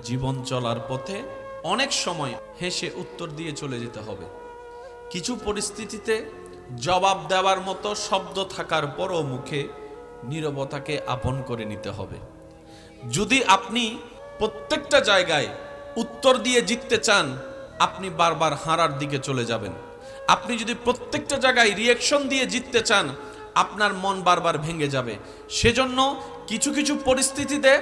জীবন চলার পথে অনেক সময় হেসে উত্তর দিয়ে চলে যেতে হবে। কিছু পরিস্থিতিতে জবাব দেওয়ার মতো শব্দ থাকার পরও মুখে নীরবতাকে আপন করে নিতে হবে। যদি আপনি প্রত্যেকটা জায়গায় উত্তর দিয়ে জিততে চান, আপনি বারবার হারার দিকে চলে যাবেন। আপনি যদি প্রত্যেকটা জায়গায় রিঅ্যাকশন দিয়ে জিততে চান, আপনার মন বারবার ভেঙে যাবে। সেজন্য কিছু কিছু পরিস্থিতিতে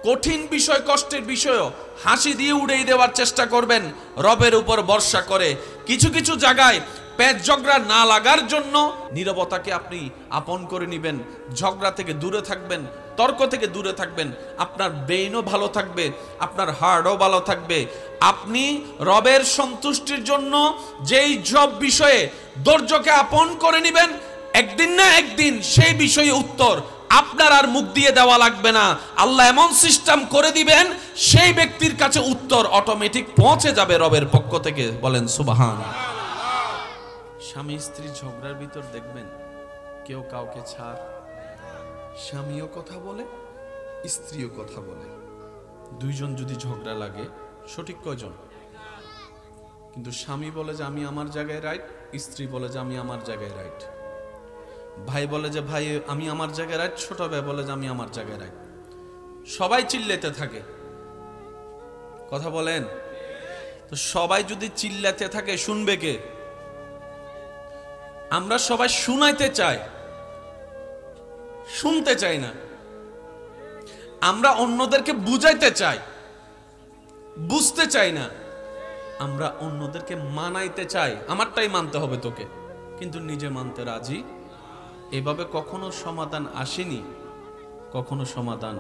কঠিন বিষয়, কষ্টের বিষয়ও হাসি দিয়ে উড়িয়ে দেওয়ার চেষ্টা করবেন রবের উপর ভরসা করে। কিছু কিছু জায়গায় পেট ঝগড়া না লাগার জন্য নীরবতাকে আপনি আপন করে নেবেন। ঝগড়া থেকে দূরে থাকবেন, তর্ক থেকে দূরে থাকবেন। আপনার ব্রেইনও ভালো থাকবে, আপনার হার্টও ভালো থাকবে। আপনি রবের সন্তুষ্টির জন্য যেই সব বিষয়ে ধৈর্যকে আপন করে নেবেন, একদিন না একদিন সেই বিষয়ে উত্তর আপনার আর মুখ দিয়ে দেওয়া লাগবে না। আল্লাহ এমন সিস্টেম করে দিবেন, সেই ব্যক্তির কাছে উত্তর অটোমেটিক পৌঁছে যাবে রবের পক্ষ থেকে। বলেন সুবহানাল্লাহ। স্বামী স্ত্রী ঝগড়ার ভিতর দেখবেন কেউ কাউকে ছাড়, স্বামীও কথা বলে, স্ত্রীও কথা বলে। দুইজন যদি ঝগড়া লাগে, সঠিক কয়জন? কিন্তু স্বামী বলে যে আমি আমার জায়গায় রাইট, স্ত্রী বলে যে আমি আমার জায়গায় রাইট। ভাই বলে যে ভাই আমি আমার জায়গায় রাইট, ছোট ভাই বলে যে আমি আমার জায়গায় রাইট। সবাই চিল্লাতে থাকে। কথা বলেন তো, সবাই যদি চিল্লাতে থাকে শুনবে কে? আমরা সবাই শুনাইতে চাই, শুনতে চাই না। আমরা অন্যদেরকে বুঝাইতে চাই, বুঝতে চাই না। আমরা অন্যদেরকে মানাইতে চাই, আমারটাই মানতে হবে তোকে, কিন্তু নিজে মানতে রাজি। এভাবে কখনো সমাধান আসেনি, কখনো সমাধান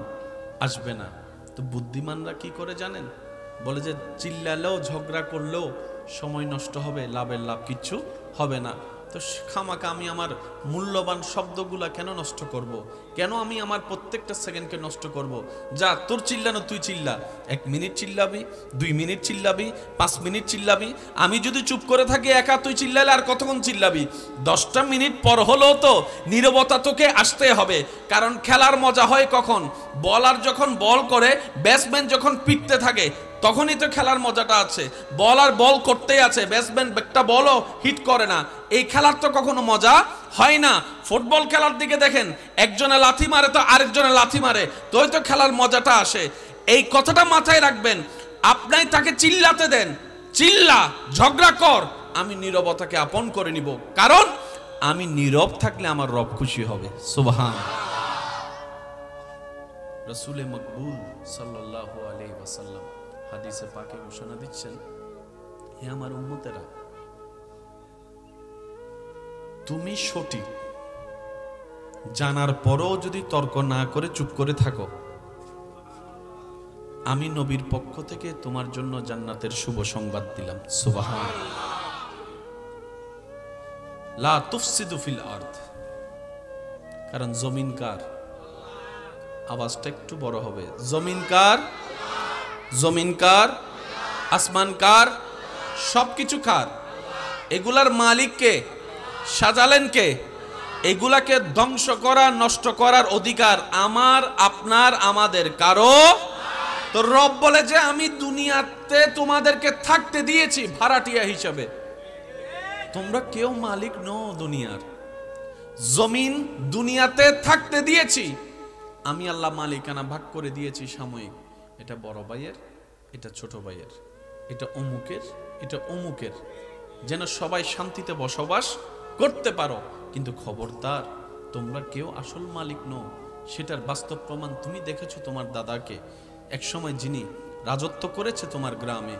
আসবে না। তো বুদ্ধিমানরা কি করে জানেন? বলে যে চিল্লালেও ঝগড়া করলেও সময় নষ্ট হবে, লাভের লাভ কিচ্ছু হবে না। তো খামাকা আমি আমার মূল্যবান শব্দগুলা কেন নষ্ট করব? কেন আমি আমার প্রত্যেকটা সেকেন্ডকে নষ্ট করব? যা তোর চিল্লানো তুই চিল্লা, 1 মিনিট চিল্লাবি, 2 মিনিট চিল্লাবি, 5 মিনিট চিল্লাবি। আমি যদি চুপ করে থাকি একা, তুই চিল্লালে আর কতক্ষণ চিল্লাবি? 10টা মিনিট পর হলেও তো নীরবতা তোকে আসতে হবে। কারণ খেলার মজা হয় কখন? বলার যখন বল করে, ব্যাটসম্যান যখন পিটতে থাকে, তখনই তো খেলার মজাটা আছে। বল আর বল করতেই আছে, ব্যাটসম্যান একটা বলও হিট করে না, এই খেলার তো কখনো মজা হয় না। ফুটবল খেলার দিকে দেখেন, একজনে লাথি মারে তো আরেকজনে লাথি মারে, তোই তো খেলার মজাটা আসে। এই কথাটা মাথায় রাখবেন। আপনি তাকে চিল্লাতে দেন, চিল্লা, ঝগড়া কর, আমি নীরবতাকে আপন করে নিব। কারণ আমি নীরব থাকলে আমার রব খুশি হবে। সুবহানাল্লাহ। রাসূলে মকবুল সাল্লাল্লাহু আলাইহি ওয়াসাল্লাম হাদিসে পাকে ঘোষণা দিচ্ছেন, হে আমার উম্মতেরা, তুমি সঠিক জানার পরও যদি তর্ক না করে চুপ করে থাকো, আমি নবীর পক্ষ থেকে তোমার জন্য জান্নাতের শুভ সংবাদ দিলাম। সুবহানাল্লাহ। লা তুফসিদু ফিল আরদ। কারণ জমিন কার? আওয়াজটা একটু বড় হবে। জমিন কার? জমিন কার? আসমান কার? সবকিছু কার? এগুলার মালিক কে? সাজালেন কে? এগুলাকে ধ্বংস করা, নষ্ট করার অধিকার আমার, আপনার, আমাদের কারো। তো রব বলে যে আমি দুনিয়াতে তোমাদেরকে থাকতে দিয়েছি ভাড়াটিয়া হিসাবে, তোমরা কেউ মালিক নও দুনিয়ার। জমিন দুনিয়াতে থাকতে দিয়েছি, আমি আল্লাহ মালিকানা ভাগ করে দিয়েছি সাময়িক। এটা বড় ভাইয়ের, এটা ছোট ভাইয়ের, এটা অমুকের, এটা অমুকের, যেন সবাই শান্তিতে বসবাস করতে পারো। কিন্তু খবরদার, তোমরা কেউ আসল মালিক নও। সেটার বাস্তব প্রমাণ তুমি দেখেছো তোমার দাদাকে একসময়, যিনি রাজত্ব করেছে তোমার গ্রামে।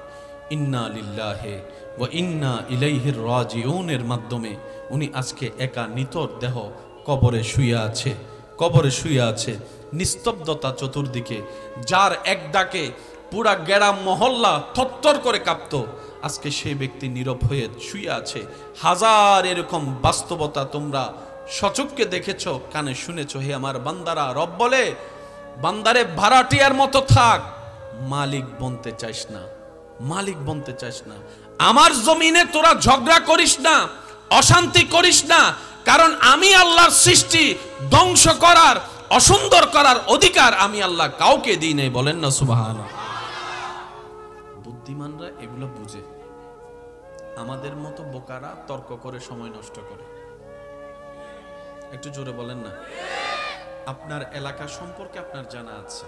ইন্না লিল্লাহি ওয়া ইন্না ইলাইহির রাজিউনের মাধ্যমে উনি আজকে একা নিতর দেহ কবরে শুয়ে আছে, কবরে শুয়ে আছে। নিস্তব্ধতা চতুর্দিকে, যার এক ডাকে পুরা গ্রাম মহল্লা থরথর করে কাঁপতো, আজকে সেই ব্যক্তি নীরব হয়ে শুয়ে আছে। হাজার এরকম বাস্তবতা তোমরা সচক্ষে দেখেছো, কানে শুনেছো। হে আমার বান্দারা, রব বলে বান্দারে ভাড়াটিয়ার মতো থাক, মালিক বনতে চাইস না, মালিক বনতে চাইস না। আমার জমিনে তোরা ঝগড়া করিস না, অশান্তি করিস না, কারণ আমি আল্লাহর সৃষ্টি ধ্বংস করার, অসুন্দর করার অধিকার আমি আল্লাহ কাউকে দিই নাই। বলেন না সুবহানাল্লাহ। বুদ্ধিমানরা এগুলো বুঝে, আমাদের মতো বোকারা তর্ক করে সময় নষ্ট করে। একটু জোরে বলেন না। আপনার এলাকা সম্পর্কে আপনার জানা আছে,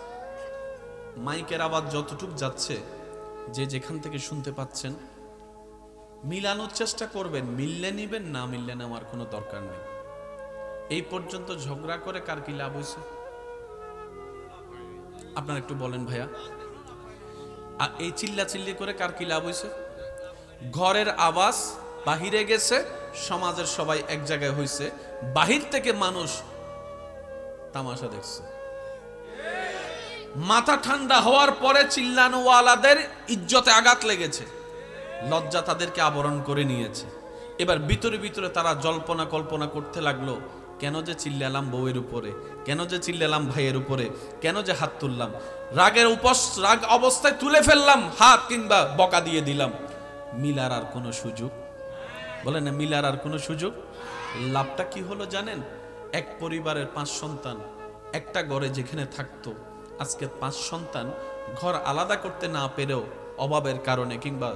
মাইকের আওয়াজ যতটুকু যাচ্ছে, যে যেখান থেকে শুনতে পাচ্ছেন, মিলানোর চেষ্টা করবেন। মিললে নিবেন, না মিললে নেওয়ার কোনো দরকার নেই। এই পর্যন্ত ঝগড়া করে কার কি লাভ হয়েছে আপনার একটু বলেন ভাইয়া। আর এই চিল্লা চিল্লি করে কার কি লাভ হয়েছে? ঘরের আওয়াজ বাহিরে গেছে, সমাজের সবাই এক জায়গায় হয়েছে, বাহির থেকে মানুষ তামাশা দেখছে। মাথা ঠান্ডা হওয়ার পরে চিল্লানোওয়ালাদের ইজ্জতে আঘাত লেগেছে, লজ্জা তাদেরকে আবরণ করে নিয়েছে। এবার ভিতরে ভিতরে তারা জল্পনা কল্পনা করতে লাগলো, কেন যে চিল্লালাম বউয়ের উপরে, কেন যে চিল্লালাম ভাইয়ের উপরে, কেন যে হাত তুললাম, রাগ অবস্থায় তুলে ফেললাম হাত, কিংবা বকা দিয়ে দিলাম। মিলার আর কোনো সুযোগ, বলে না, মিলার আর কোনো সুযোগ। লাভটা কি হলো জানেন? এক পরিবারের 5 সন্তান একটা ঘরে যেখানে থাকতো, আজকে 5 সন্তান ঘর আলাদা করতে না পেরেও অভাবের কারণে কিংবা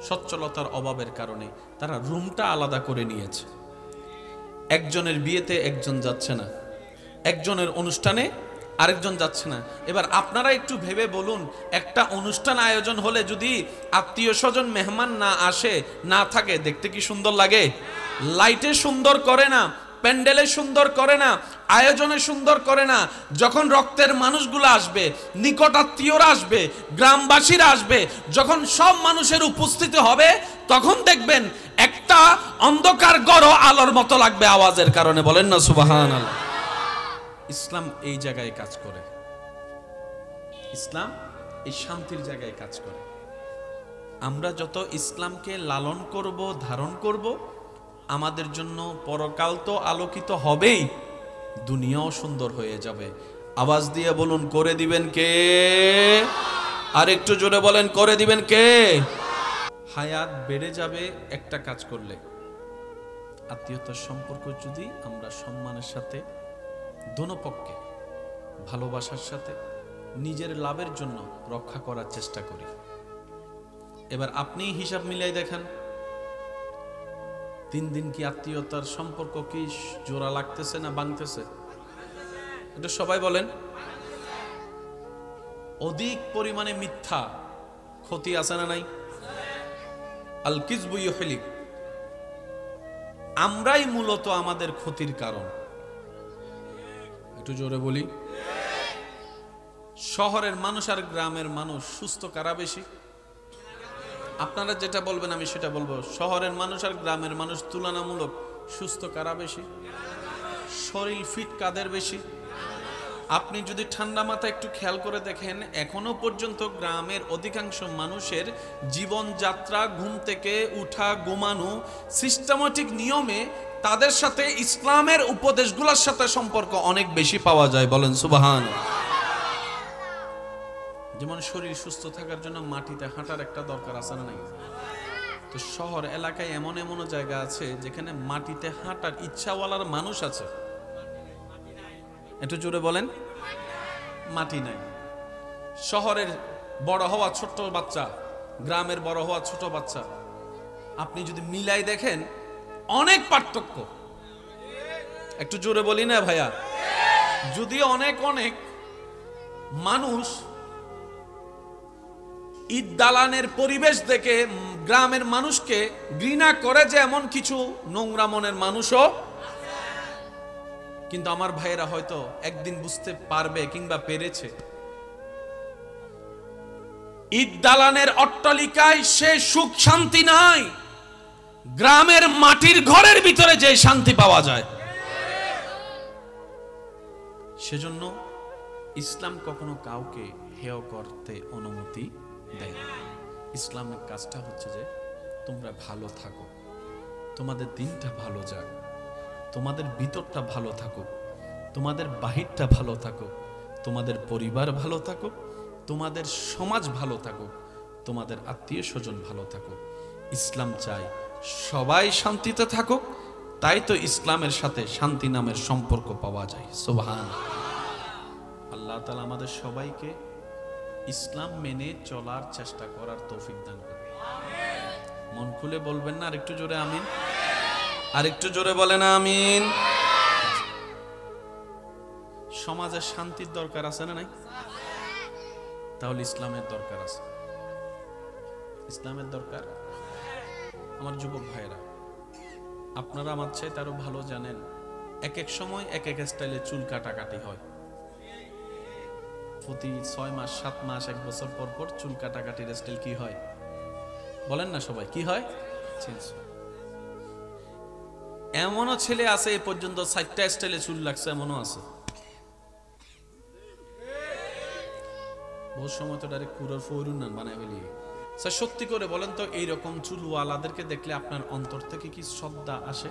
সচ্ছলতার অভাবের কারণে তারা রুমটা আলাদা করে নিয়েছে। একজনের বিয়েতে একজন যাচ্ছে না, একজনের অনুষ্ঠানে আরেকজন যাচ্ছে না। এবার আপনারা একটু ভেবে বলুন, একটা অনুষ্ঠান আয়োজন হলে যদি আত্মীয় স্বজন মেহমান না আসে, না থাকে, দেখতে কি সুন্দর লাগে? লাইটে সুন্দর করে না, প্যান্ডেলে সুন্দর করে না, আয়োজনে সুন্দর করে না। যখন রক্তের মানুষগুলো আসবে, নিকট আত্মীয়রা আসবে, গ্রামবাসীরা আসবে, যখন সব মানুষের উপস্থিতি হবে, তখন দেখবেন একটা অন্ধকার গড় আলোর মতো লাগবে আওয়াজের কারণে। বলেন না সুবহানাল্লাহ। ইসলাম এই জায়গায় কাজ করে, ইসলাম এই শান্তির জায়গায় কাজ করে। আমরা যত ইসলামকে লালন করব, ধারণ করব, আমাদের জন্য পরকাল তো আলোকিত হবেই, দুনিয়াও সুন্দর হয়ে যাবে। আওয়াজ দিয়ে বলুন, করে দিবেন কে? আর একটু জোরে বলেন, করে দিবেন কে? হায়াত বেড়ে যাবে একটা কাজ করলে, আত্মীয়তার সম্পর্ক যদি আমরা সম্মানের সাথে, দোনো পক্ষে ভালোবাসার সাথে, নিজের লাভের জন্য রক্ষা করার চেষ্টা করি। এবার আপনি হিসাব মিলাই দেখেন, 3 দিন কি আত্মীয়তার সম্পর্ক কি জোড়া লাগতেছে না ভাঙতেছে? এটা সবাই বলেন। অধিক পরিমাণে মিথ্যা ক্ষতি আছে না নাই? আল কিযবু ইউহলিক। আমরাই মূলত আমাদের ক্ষতির কারণ। একটু জোরে বলি। শহরের মানুষ আর গ্রামের মানুষ সুস্থ কারা বেশি? আপনারা যেটা বলবেন আমি সেটা বলবো। শহরের মানুষ আর গ্রামের মানুষ তুলনামূলক সুস্থ কারা বেশি? শরীর ফিট কাদের বেশি? আপনি যদি ঠান্ডা মাথায় একটু খেয়াল করে দেখেন, এখনো পর্যন্ত গ্রামের অধিকাংশ মানুষের জীবনযাত্রা, ঘুম থেকে উঠা, ঘুমানো, সিস্টেমেটিক নিয়মে তাদের সাথে ইসলামের উপদেশগুলোর সাথে সম্পর্ক অনেক বেশি পাওয়া যায়। বলেন সুবহানাল্লাহ। যেমন শরীর সুস্থ থাকার জন্য মাটিতে হাঁটার একটা দরকার আছে না নাই? তো শহর এলাকায় এমন এমন জায়গা আছে যেখানে মাটিতে হাঁটার ইচ্ছাওয়ালার মানুষ আছে। একটু জোরে বলেন, মাটি নাই। শহরের বড় হওয়া ছোট বাচ্চা, গ্রামের বড় হওয়া ছোট বাচ্চা, আপনি যদি মিলাই দেখেন অনেক পার্থক্য। একটু জোরে বলি না ভাইয়া? যদি অনেক অনেক মানুষ ঈদ দালানের পরিবেশ দেখে গ্রামের মানুষকে ঘৃণা করে, যে এমন কিছু নোংরা মনের মানুষও, কিন্তু আমার ভাইয়েরা হয়তো একদিন বুঝতে পারবে কিংবা পেরেছে, ঈদ দালানের অট্টালিকায় সে সুখ শান্তি নাই, গ্রামের মাটির ঘরের ভিতরে যে শান্তি পাওয়া যায়। সেজন্য ইসলাম কখনো কাউকে হেয় করতে অনুমতি দেয় না। ইসলামের কাজটা হচ্ছে যে তোমরা ভালো থাকো, তোমাদের দিনটা ভালো যাক, তোমাদের ভিতরটা ভালো থাকুক, তোমাদের বাহিরটা ভালো থাকুক, তোমাদের পরিবার ভালো থাকুক, তোমাদের সমাজ ভালো থাকুক, তোমাদের আত্মীয় স্বজন ভালো থাকুক। ইসলাম চাই সবাই শান্তিতে থাকুক, তাই তো ইসলামের সাথে শান্তি নামের সম্পর্ক পাওয়া যায়। সুবহানাল্লাহ। আল্লাহ তাআলা আমাদের সবাইকে ইসলাম মেনে চলার চেষ্টা করার তৌফিক দান করুন। মন খুলে বলবেন না আরেকটু জোরে আমিন? আরেকটু জোরে বলেন আমিন। সমাজে শান্তির দরকার আছে না নাই? তাহলে ইসলামের দরকার আছে। ইসলামের দরকার। আমার যুবক ভাইরা, আপনারা আমার চাইতে আরো ভালো জানেন, এক এক সময় এক এক স্টাইলে চুল কাটাকাটি হয়। প্রতি 6 মাস 7 মাস 1 বছর পর পর চুল কাটাকাটির স্টাইল কি হয় বলেন না সবাই? কি হয়? চেঞ্জ হয়। এমনও ছেলে আছে এই পর্যন্ত 4টা স্টাইলে চুল লাগছে, এমনও আছে। বহু সময় তো ডাইরেক্ট পুরো ফৌরুন না বানায় ফেলি। স্যার সত্যি করে বলেন তো, এইরকম চুলওয়ালাদেরকে দেখলে আপনার অন্তর থেকে কি শ্রদ্ধা আসে?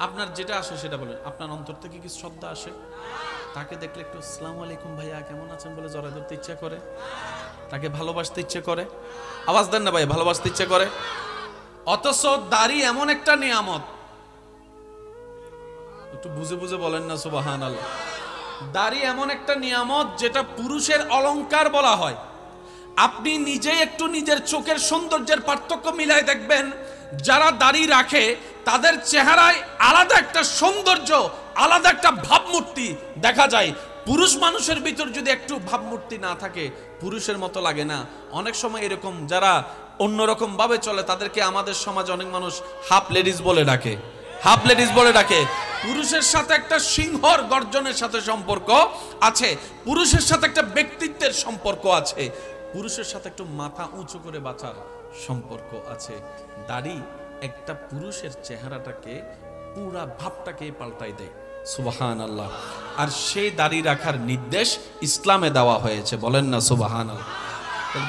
আপনার যেটা আসে সেটা বলেন। আপনার অন্তর থেকে কি শ্রদ্ধা আসে? তাকে দেখলে একটু আসসালামু আলাইকুম ভাইয়া কেমন আছেন বলে জড়ায় ধরতে ইচ্ছা করে? তাকে ভালোবাসতে ইচ্ছে করে? আওয়াজ দেন না ভাই, ভালোবাসতে ইচ্ছে করে। অথচ দাড়ি এমন একটা নিয়ামত, একটু বুঝে বুঝে বলেন না সুবহানাল্লাহ। দাড়ি এমন একটা নিয়ামত যেটা পুরুষের অলংকার বলা হয়। আপনি নিজেই একটু নিজের চোখের সৌন্দর্যের পার্থক্য মিলাই দেখবেন, যারা দাড়ি রাখে তাদের চেহারায় আলাদা একটা সৌন্দর্য, আলাদা একটা ভাবমূর্তি দেখা যায়। পুরুষ মানুষের ভিতর যদি একটু ভাবমূর্তি না থাকে, পুরুষের মতো লাগে না। অনেক সময় এরকম যারা অন্যরকম ভাবে চলে তাদেরকে আমাদের সমাজে অনেক মানুষ হাফ লেডিস বলে ডাকে, হাফ লেডিস বলে ডাকে। পুরুষের সাথে একটা সিংহর গর্জনের সাথে সম্পর্ক আছে, পুরুষের সাথে একটা ব্যক্তিত্বের সম্পর্ক আছে, পুরুষের সাথে একটু মাথা উঁচু করে বাঁচার সম্পর্ক আছে। দাড়ি একটা পুরুষের চেহারাটাকে, পুরা ভাবটাকে পাল্টাই দেয়। সুবহানাল্লাহ। আর সেই দাড়ি রাখার নির্দেশ ইসলামে দেওয়া হয়েছে, বলেন না সুবহানাল্লাহ।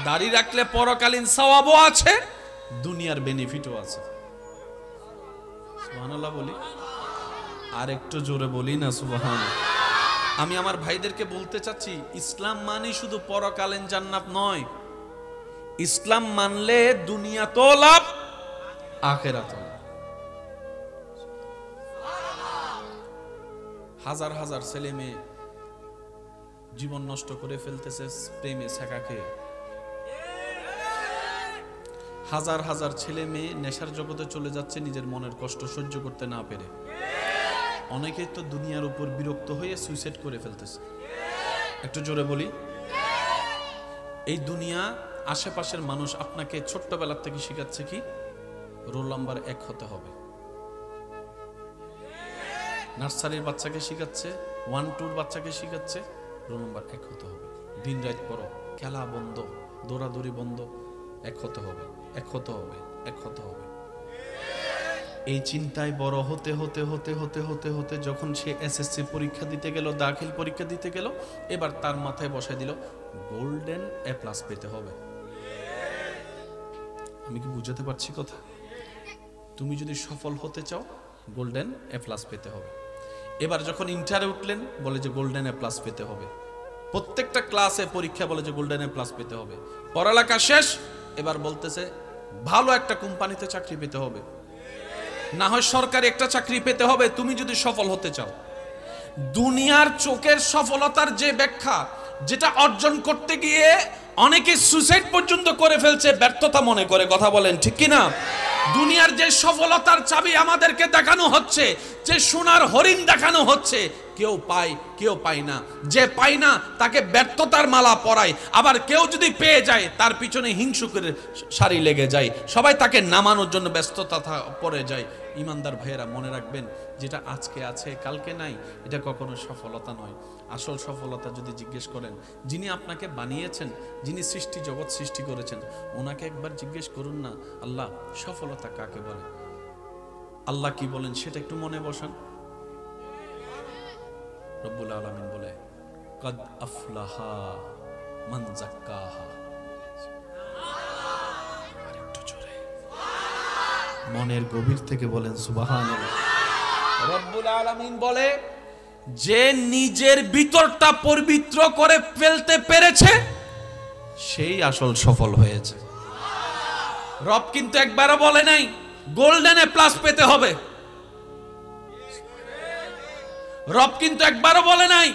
দাড়ি রাখলে পরকালীন সওয়াবও আছে, দুনিয়ার বেনিফিটও আছে। সুবহানাল্লাহ বলি, আর একটু জোরে বলি না সুবহানাল্লাহ। আমি আমার ভাইদেরকে বলতে চাচ্ছি, ইসলাম মানে শুধু পরকালীন জান্নাত নয়। ইসলাম মানলে দুনিয়াতেও লাভ, আখিরাতেও লাভ। হাজার হাজার ছেলে মেয়ে জীবন নষ্ট করে ফেলতেছে প্রেমে ছ্যাঁকা খেয়ে। হাজার হাজার ছেলে মেয়ে নেশার জগতে চলে যাচ্ছে নিজের মনের কষ্ট সহ্য করতে না পেরে। অনেকেই তো দুনিয়ার উপর বিরক্ত হয়ে সুইসাইড করে ফেলতেছে। একটু জোরে বলি। এই দুনিয়া, আশেপাশের মানুষ আপনাকে ছোট্টবেলার থেকে শিখাচ্ছে কি? রোল নাম্বার 1 হতে হবে। নার্সারির বাচ্চাকে শিখাচ্ছে, 1-2 বাচ্চাকে শিখাচ্ছে রোল নাম্বার 1 হতে হবে। দিন রাত পড়ো, খেলা বন্ধ, দৌড়াদৌড়ি বন্ধ, 1 হতে হবে, 1 হতে হবে, 1 হতে হবে। এই চিন্তায় বড় হতে হতে হতে হতে হতে হতে যখন সে এসএসসি পরীক্ষা দিতে গেল, দাখিল পরীক্ষা দিতে গেল, এবার তার মাথায় বসায় দিল গোল্ডেন A+ পেতে হবে। আমি কি বুঝাতে পারছি কথা? তুমি যদি সফল হতে চাও গোল্ডেন A+ পেতে হবে। এবার যখন ইন্টারে উঠলেন বলে যে গোল্ডেন A+ পেতে হবে। প্রত্যেকটা ক্লাসে পরীক্ষা বলে যে গোল্ডেন A+ পেতে হবে। পড়ালেখা শেষ, এবার বলতেছে ভালো একটা কোম্পানিতে চাকরি পেতে হবে, না হয় সরকারি একটা চাকরি পেতে হবে তুমি যদি সফল হতে চাও। দুনিয়ার চোখের সফলতার যে ব্যাখ্যা, যেটা অর্জন করতে গিয়ে অনেকে সুইসাইড পর্যন্ত করে ফেলছে ব্যর্থতা মনে করে। কথা বলেন ঠিক কিনা? দুনিয়ার যে সফলতার চাবি আমাদেরকে দেখানো হচ্ছে, যে সোনার হরিণ দেখানো হচ্ছে, কেউ পায় কেউ পায় না। যে পায় না তাকে ব্যর্থতার মালা পরায়, আবার কেউ যদি পেয়ে যায় তার পিছনে হিংসুকের সারি লেগে যায়, সবাই তাকে নামানোর জন্য ব্যস্ততা পড়ে যায়। ইমানদার ভাইয়েরা মনে রাখবেন, যেটা আজকে আছে কালকে নাই, এটা কখনো সফলতা নয়। আসল সফলতা যদি জিজ্ঞেস করেন, যিনি আপনাকে বানিয়েছেন, যিনি সৃষ্টি জগৎ সৃষ্টি করেছেন, ওনাকে একবার জিজ্ঞেস করুন না, আল্লাহ সফলতা কাকে বলে? আল্লাহ কি বলেন সেটা একটু মনে বসান। রব্বুল আলামিন বলে কদ আফলাহা মান যাক্কাহা। আরেকটু জোরে মনের গভীর থেকে বলেন সুবহানাল্লাহ। রব্বুল আলামিন বলে যে নিজের ভিতরটা পবিত্র করে ফেলতে পেরেছে সেই আসল সফল হয়েছে। রব কিন্তু একবারও বলে নাই গোল্ডেন A+ পেতে হবে। রব কিন্তু একবারও বলে নাই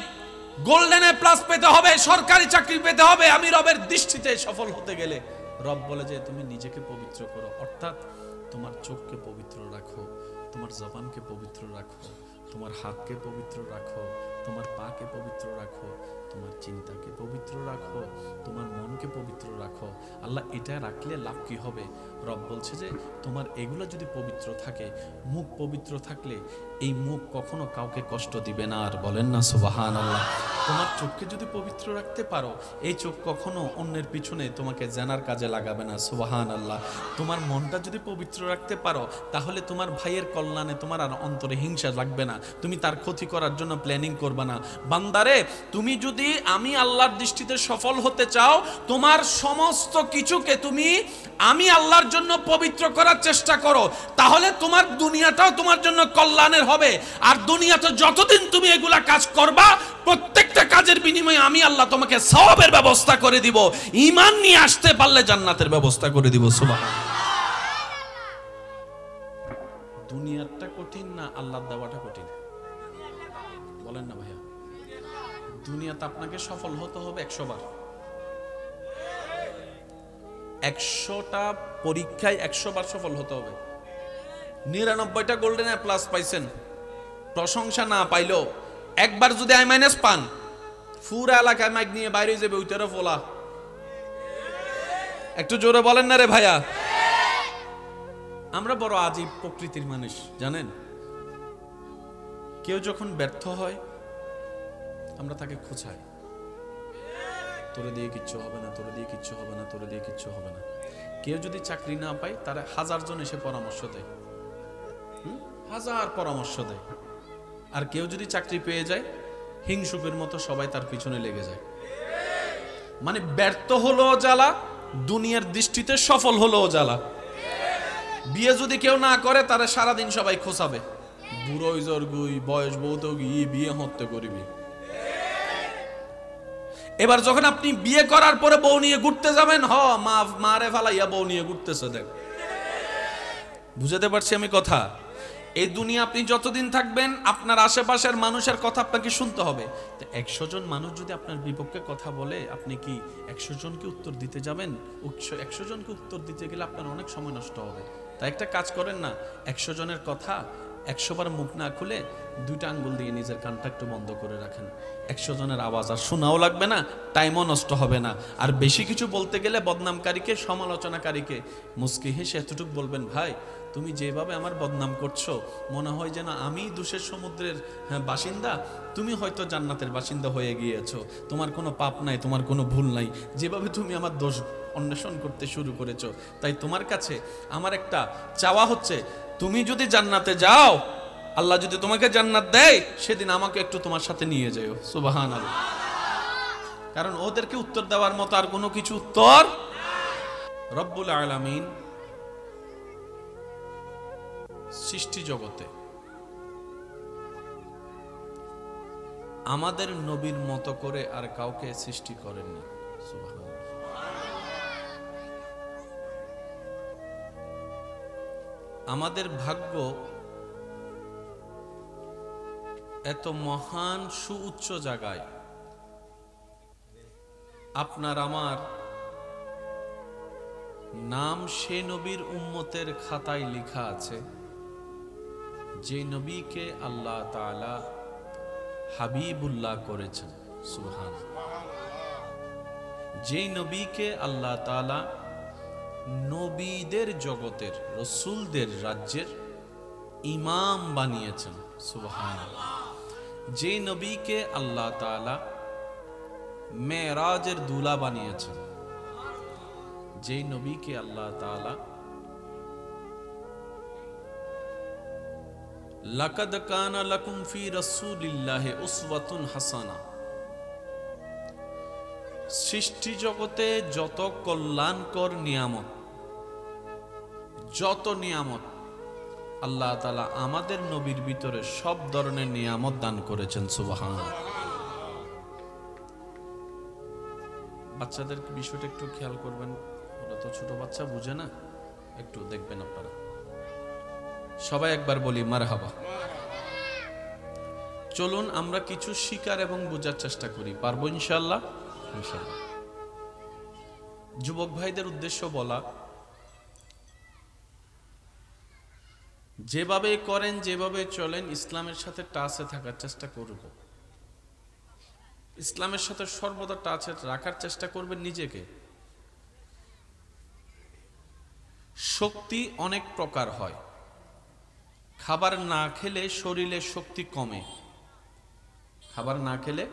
গোল্ডেন এ প্লাস পেতে হবে, সরকারি চাকরি পেতে হবে, আমি রবের দৃষ্টিতে সফল হতে গেলে রব বলে যে তুমি নিজেকে পবিত্র করো, অর্থাৎ তোমার চোখকে পবিত্র রাখো, তোমার জবানকে পবিত্র রাখো, তোমার হাতকে পবিত্র রাখো, তোমার পাকে পবিত্র রাখো, তোমার চিন্তাকে পবিত্র রাখো, তোমার মনকে পবিত্র রাখো। আল্লাহ এটা রাখলে লাভ কি হবে? রব বলছে যে তোমার এগুলো যদি পবিত্র থাকে, মুখ পবিত্র থাকলে এই মুখ কখনো কাউকে কষ্ট দিবে না। আর বলেন না সুবহানাল্লাহ। তোমার চোখকে যদি পবিত্র রাখতে পারো, এই চোখ কখনো অন্যের পিছনে তোমাকে জানার কাজে লাগাবে না। সুবহানাল্লাহ। তোমার মনটা যদি পবিত্র রাখতে পারো, তাহলে তোমার ভাইয়ের কল্যাণে তোমার আর অন্তরে হিংসা লাগবে না, তুমি তার ক্ষতি করার জন্য প্ল্যানিং করবে না। বান্দারে, তুমি যদি আমি আল্লাহর দৃষ্টিতে সফল হতে চাও, তোমার সমস্ত কিছুকে তুমি আমি আল্লাহর জন্য পবিত্র করার চেষ্টা করো, তাহলে তোমার দুনিয়াটাও তোমার জন্য কল্যাণের হবে। আর দুনিয়াতে যতদিন তুমি এগুলা কাজ করবা, প্রত্যেকটা কাজের বিনিময়ে আমি আল্লাহ তোমাকে সওয়াবের ব্যবস্থা করে দিব। ঈমান নিয়ে আসতে পারলে জান্নাতের ব্যবস্থা করে দিব। সুবহানাল্লাহ। দুনিয়াটা কঠিন না আল্লাহর দেওয়াটা কঠিন? বলেন না ভাইয়া। দুনিয়াতে আপনাকে সফল হতে হবে 100 বার, 100টা পরীক্ষায় 100 বার সফল হতে হবে। 99টা গোল্ডেন এ প্লাস পাইছেন, প্রশংসা না পাইলেও একবার যদি I- পান, পুরো এলাকায় মাইক নিয়ে বাইরে যাবে ওইটারও ফোলা। একটু জোরে বলেন না রে ভাইয়া। আমরা বড় আজীব প্রকৃতির মানুষ জানেন। কেউ যখন ব্যর্থ হয় আমরা তাকে খোঁচাই, তোরে দিয়ে কিচ্ছু হবে না, তোরে দিয়ে কিচ্ছু হবে না, তোরে দিয়ে কিচ্ছু হবে না। কেউ যদি চাকরি না পায়, তারা 1000 জন এসে পরামর্শ দেয়, 1000 পরামর্শ দেয়। আর কেউ যদি চাকরি পেয়ে যায়, হিংসুকের মতো সবাই তার পিছনে লেগে যায়। মানে ব্যর্থ হলো জ্বালা, দুনিয়ার দৃষ্টিতে সফল হলো জ্বালা। বিয়ে যদি কেউ না করে, তারা সারাদিন সবাই খোঁচাবে, বুড়ো জর্গুই বয়স বহুত গিয়ে বিয়ে হতে করবি। এবার যখন আপনি বিয়ে করার পরে বউ নিয়ে ঘুরতে যাবেন, মারে ফালাইয়া বউ নিয়ে ঘুরতেছে। দেখ, বুঝাতে পারছি আমি কথা? এই দুনিয়া আপনি যতদিন থাকবেন, আপনার আশেপাশের মানুষের কথা আপনাকে শুনতে হবে। 100 জন মানুষ যদি আপনার বিপক্ষে কথা বলে, আপনি কি 100 জনকে উত্তর দিতে যাবেন? 100 জনকে উত্তর দিতে গেলে আপনার অনেক সময় নষ্ট হবে। তাই একটা কাজ করেন না, 100 জনের কথা 100 বার মুখ না খুলে 2টা আঙ্গুল দিয়ে নিজের কানটা একটু বন্ধ করে রাখেন। 100 জনের আওয়াজ আর শোনাও লাগবে না, টাইমও নষ্ট হবে না। আর বেশি কিছু বলতে গেলে বদনামকারীকে, সমালোচনাকারীকে মুস্কি হেসে এতটুকু বলবেন, ভাই তুমি যেভাবে আমার বদনাম করছো, মনে হয় যেন আমি দোষের সমুদ্রের বাসিন্দা, তুমি হয়তো জান্নাতের বাসিন্দা হয়ে গিয়েছো। তোমার কোনো পাপ নাই, তোমার কোনো ভুল নাই, যেভাবে তুমি আমার দোষ অন্বেষণ করতে শুরু করেছো। তাই তোমার কাছে আমার একটা চাওয়া হচ্ছে, তুমি যদি জান্নাতে যাও, আল্লাহ যদি তোমাকে জান্নাত দেয়, সেদিন আমাকে একটু তোমার সাথে নিয়ে যাও। সুবহানাল্লাহ। কারণ ওদেরকে উত্তর দেওয়ার মতো আর কোনো কিছু উত্তর। রব্বুল আলামিন সৃষ্টি জগতে আমাদের নবীর মতো করে আর কাউকে সৃষ্টি করেননি। সুবহানাল্লাহ। আমাদের ভাগ্য এত মহান সুউচ্চ জায়গায়, আপনার আমার নাম সে নবীর উম্মতের খাতায় লেখা আছে, যে নবীকে আল্লাহ তাআলা হাবিবুল্লাহ করেছেন। সুবহানাল্লাহ। যেই নবীকে আল্লাহ তাআলা নবীদের জগতের, রসুলদের রাজ্যের ইমাম বানিয়েছেন। সুবহানাল্লাহ। যে নবীকে আল্লাহ তাআলা মেরাজের দুলা বানিয়েছেন, যে নবীকে আল্লাহ তাআলা লাকাদ কানা লাকুম ফি রাসূলিল্লাহি উসওয়াতুন হাসানা, সৃষ্টি জগতে যত কল্যাণকর নিয়ামত, যত নিয়ামত আল্লাহ তাআলা আমাদের নবীর ভিতরে সব ধরনের নিয়ামত দান করেছেন। সুবহানাল্লাহ। বাচ্চাদের বিষয়টা একটু খেয়াল করবেন, ওরা তো ছোট বাচ্চা, বুঝে না, একটু দেখবেন আপনারা। সবাই একবার বলি মারহাবা। চলুন আমরা কিছু শিকার এবং বোঝার চেষ্টা করি, পারবো ইনশাআল্লাহ। যুবক ভাইদের উদ্দেশ্য বলা, যেভাবে করেন যেভাবে চলেন ইসলামের সাথে টাচে থাকার চেষ্টা করব। ইসলামের সাথে সর্বদা টাচে রাখার চেষ্টা করবেন নিজেকে। শক্তি অনেক প্রকার হয়। খাবার না খেলে শরীরের শক্তি কমে। খাবার না খেলে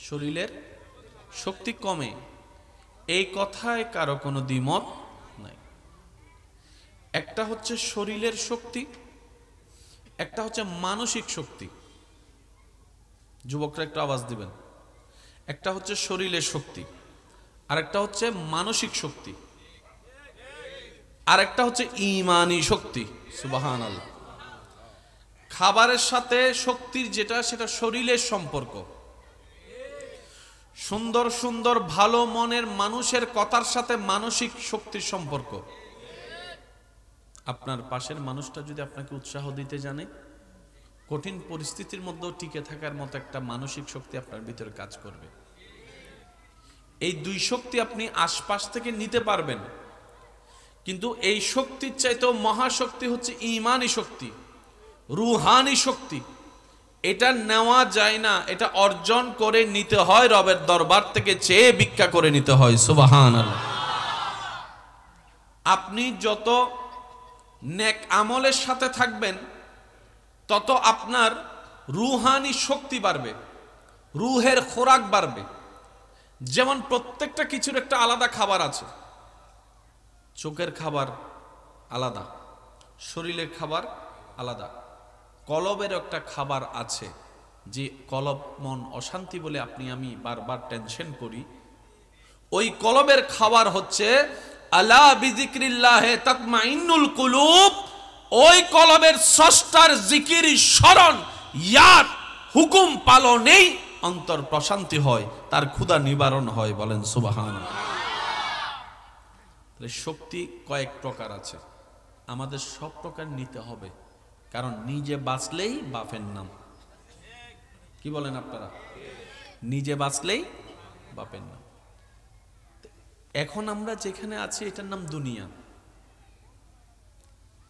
শরীরের শক্তি কমে, এই কথায় কারো কোনো দ্বিমত নাই। একটা হচ্ছে শরীরের শক্তি, একটা হচ্ছে মানসিক শক্তি। যুবকরা একটু আওয়াজ দিবেন। একটা হচ্ছে শরীরের শক্তি, আর একটা হচ্ছে মানসিক শক্তি, আর একটা হচ্ছে ঈমানী শক্তি। সুবহানাল্লাহ। খাবারের সাথে শক্তির যেটা, সেটা শরীরের সম্পর্ক। সুন্দর সুন্দর ভালো মনের মানুষের কথার সাথে মানসিক শক্তির সম্পর্ক। আপনার পাশের মানুষটা যদি আপনাকে উৎসাহ দিতে জানে, কঠিন পরিস্থিতির মধ্যেও টিকে থাকার মতো একটা মানসিক শক্তি আপনার ভিতরে কাজ করবে। এই দুই শক্তি আপনি আশপাশ থেকে নিতে পারবেন, কিন্তু এই শক্তির চাইতেও মহাশক্তি হচ্ছে ঈমানী শক্তি, রুহানি শক্তি। এটা নেওয়া যায় না, এটা অর্জন করে নিতে হয়, রবের দরবার থেকে চেয়ে ভিক্ষা করে নিতে হয়। সুবহানাল্লাহ। আপনি যত নেক আমলের সাথে থাকবেন তত আপনার রুহানি শক্তি বাড়বে, রুহের খোরাক বাড়বে। যেমন প্রত্যেকটা কিছুর একটা আলাদা খাবার আছে। চোখের খাবার আলাদা, শরীরের খাবার আলাদা। কলবের একটা খাবার আছে, যে কলব মন অশান্তি বলে আপনি আমি বারবার টেনশন করি, ওই কলবের খাবার হচ্ছে আলা বিযিকরিল্লাহি তাতমাইন্নুল কুলুব। ওই কলবের স্রষ্টার জিকির, স্মরণ, ইয়াদ, হুকুম পালনেই অন্তর প্রশান্তি হয়, তার ক্ষুধা নিবারণ হয়। বলেন সুবহানাল্লাহ। শক্তি কয়েক প্রকার আছে, আমাদের সব প্রকার নিতে হবে, কারণ নিজে বাঁচলেই বাপের নাম। কি বলেন আপনারা? নিজে বাঁচলেই বাপের নাম। এখন আমরা যেখানে আছি এটার নাম দুনিয়া।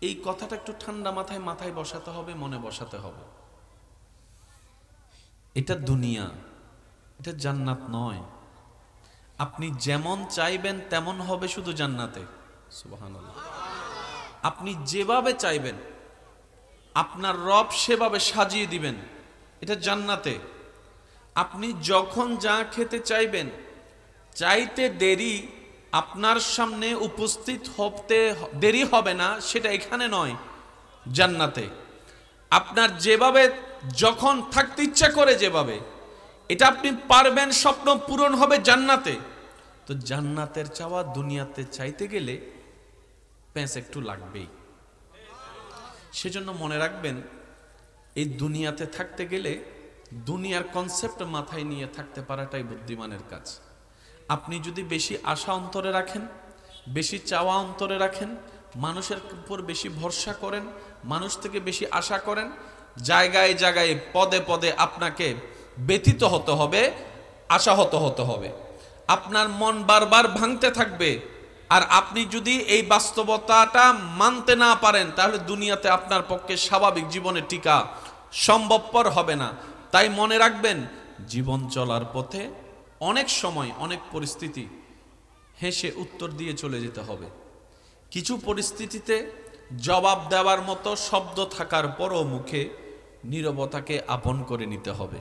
এই কথাটা একটু ঠান্ডা মাথায় বসাতে হবে, মনে বসাতে হবে। এটা দুনিয়া, এটা জান্নাত নয়। আপনি যেমন চাইবেন তেমন হবে শুধু জান্নাতে। সুবহানাল্লাহ। আপনি যেভাবে চাইবেন আপনার রব সেভাবে সাজিয়ে দিবেন, এটা জান্নাতে। আপনি যখন যা খেতে চাইবেন, চাইতে দেরি আপনার সামনে উপস্থিত হতে দেরি হবে না, সেটা এখানে নয়, জান্নাতে। আপনার যেভাবে যখন থাকতে ইচ্ছা করে যেভাবে, এটা আপনি পারবেন, স্বপ্ন পূরণ হবে জান্নাতে। তো জান্নাতের চাওয়া দুনিয়াতে চাইতে গেলে প্যাঁচ একটু লাগবেই। সেজন্য মনে রাখবেন, এই দুনিয়াতে থাকতে গেলে দুনিয়ার কনসেপ্ট মাথায় নিয়ে থাকতে পারাটাই বুদ্ধিমানের কাজ। আপনি যদি বেশি আশা অন্তরে রাখেন, বেশি চাওয়া অন্তরে রাখেন, মানুষের উপর বেশি ভরসা করেন, মানুষ থেকে বেশি আশা করেন, জায়গায় জায়গায় পদে পদে আপনাকে ব্যথিত হতে হবে, আশাহত হতে হবে। আপনার মন বারবার ভাঙতে থাকবে। আর আপনি যদি এই বাস্তবতাটা মানতে না পারেন, তাহলে দুনিয়াতে আপনার পক্ষে স্বাভাবিক জীবনে টিকা সম্ভবপর হবে না। তাই মনে রাখবেন, জীবন চলার পথে অনেক সময় অনেক পরিস্থিতি হেসে উত্তর দিয়ে চলে যেতে হবে। কিছু পরিস্থিতিতে জবাব দেওয়ার মতো শব্দ থাকার পরও মুখে নীরবতাকে আপন করে নিতে হবে।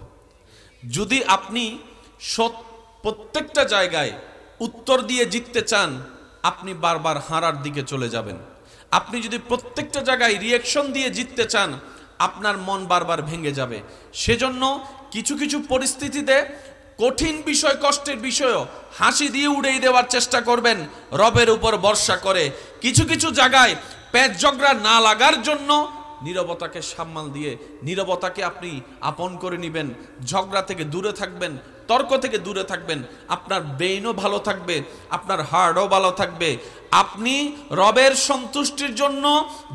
যদি আপনি প্রত্যেকটা জায়গায় উত্তর দিয়ে জিততে চান, আপনি বারবার হারার দিকে চলে যাবেন। আপনি যদি প্রত্যেকটা জায়গায় রিয়াকশন দিয়ে জিততে চান, আপনার মন বারবার ভেঙে যাবে। সেজন্য কিছু কিছু পরিস্থিতিতে কঠিন বিষয়, কষ্টের বিষয়ও হাসি দিয়ে উড়িয়ে দেওয়ার চেষ্টা করবেন, রবের উপর ভরসা করে। কিছু কিছু জায়গায় পেট ঝগড়া না লাগার জন্য নীরবতাকে সামাল দিয়ে নীরবতাকে আপনি আপন করে নেবেন। ঝগড়া থেকে দূরে থাকবেন, তর্ক থেকে দূরে থাকবেন। আপনার ব্রেইনও ভালো থাকবে, আপনার হার্টও ভালো থাকবে। আপনি রবের সন্তুষ্টির জন্য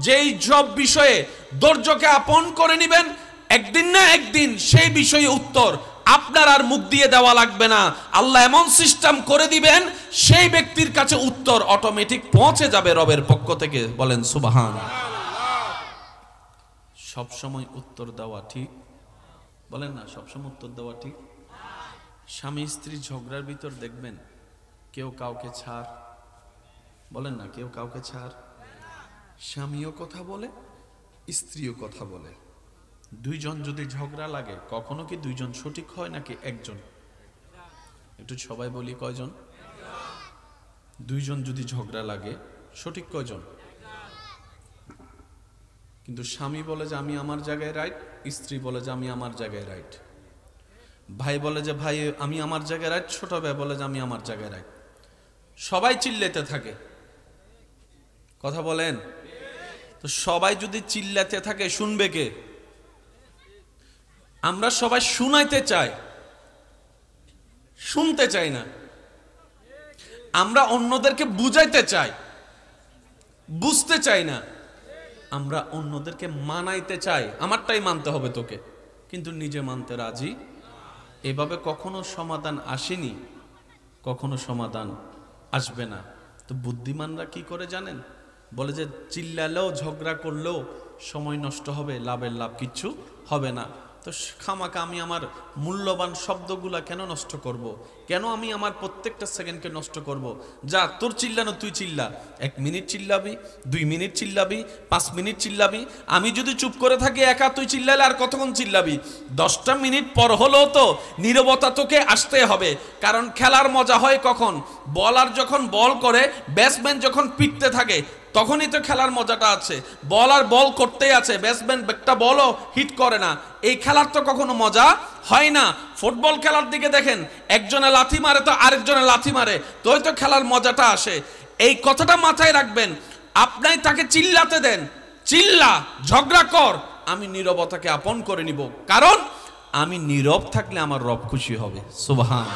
যেই সব বিষয়ে ধৈর্যকে আপন করে নেবেন, একদিন না একদিন সেই বিষয়ে উত্তর আপনার আর মুখ দিয়ে দেওয়া লাগবে না। আল্লাহ এমন সিস্টেম করে দিবেন, সেই ব্যক্তির কাছে উত্তর অটোমেটিক পৌঁছে যাবে রবের পক্ষ থেকে। বলেন সুবহান। সব সময় উত্তর দেওয়া ঠিক? বলেন না, সবসময় উত্তর দেওয়া ঠিক? স্বামী স্ত্রী ঝগড়ার ভিতর দেখবেন কেউ কাউকে ছাড়, বলেন না, কেউ কাউকে ছাড়। স্বামীও কথা বলে, স্ত্রীও কথা বলে। দুইজন যদি ঝগড়া লাগে, কখনো কি দুইজন সঠিক হয় নাকি একজন? একটু সবাই বলি, কয়জন? দুইজন যদি ঝগড়া লাগে, সঠিক কয়জন? কিন্তু স্বামী বলে যে আমি আমার জায়গায় রাইট, স্ত্রী বলে যে আমি আমার জায়গায় রাইট। ভাই বলে যে ভাই আমি আমার জায়গায় রাইট, ছোট ভাই বলে যে আমি আমার জায়গায় রাইট। সবাই চিল্লাতে থাকে, কথা বলেন। তো সবাই যদি চিল্লাতে থাকে, শুনবে কে? আমরা সবাই শুনাইতে চাই, শুনতে চাই না। আমরা অন্যদেরকে বুঝাইতে চাই, বুঝতে চাই না। আমরা অন্যদেরকে মানাইতে চাই, আমারটাই মানতে হবে তোকে, কিন্তু নিজে মানতে রাজি। এভাবে কখনো সমাধান আসেনি, কখনো সমাধান আসবে না। তো বুদ্ধিমানরা কি করে জানেন? বলে যে চিল্লালেও ঝগড়া করলেও সময় নষ্ট হবে, লাভের লাভ কিচ্ছু হবে না। তো খামাকা আমি আমার মূল্যবান শব্দগুলা কেন নষ্ট করব? কেন আমি আমার প্রত্যেকটা সেকেন্ডকে নষ্ট করব? যা, তোর চিল্লানো তুই চিল্লা, 1 মিনিট চিল্লাবি, 2 মিনিট চিল্লাবি, 5 মিনিট চিল্লাবি। আমি যদি চুপ করে থাকি একা, তুই চিল্লালে আর কতক্ষণ চিল্লাবি? 10টা মিনিট পর হলেও তো নীরবতা তোকে আসতে হবে। কারণ খেলার মজা হয় কখন? বলার যখন বল করে, ব্যাটসম্যান যখন পিটতে থাকে, তখনই তো খেলার মজাটা আছে। বলার বল করতেই আছে, ব্যাটসম্যান একটা বলও হিট করে না, এই খেলার তো কখনো মজা হয় না। ফুটবল খেলার দিকে দেখেন, একজনে লাথি মারে তো আরেকজনে লাথি মারে, তোই তো খেলার মজাটা আসে। এই কথাটা মাথায় রাখবেন। আপনি তাকে চিল্লাতে দেন, চিল্লা, ঝগড়া কর, আমি নীরবতাকে আপন করে নিব। কারণ আমি নীরব থাকলে আমার রব খুশি হবে। সুবহান।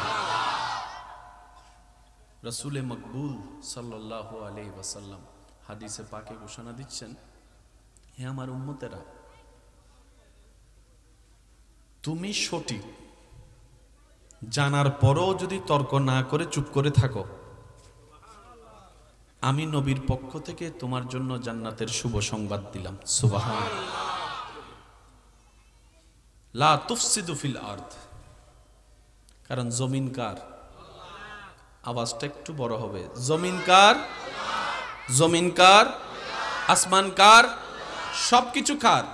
রাসূলে মকবুল সাল্লাল্লাহু আলাইহি ওয়াসাল্লাম হাদিসে পাকে ঘোষণা দিচ্ছেন, হে আমার উম্মতেরা, তুমি সঠিক জানার পরও যদি তর্ক না করে চুপ করে থাকো, আমি নবীর পক্ষ থেকে তোমার জন্য জান্নাতের শুভ সংবাদ দিলাম। সুবহান। লা তুফসিদু ফিল আরদ। কারণ জমিন কার? আওয়াজটা একটু বড় হবে। জমিন কার? জমিন কার? আসমান কার? সবকিছু কার?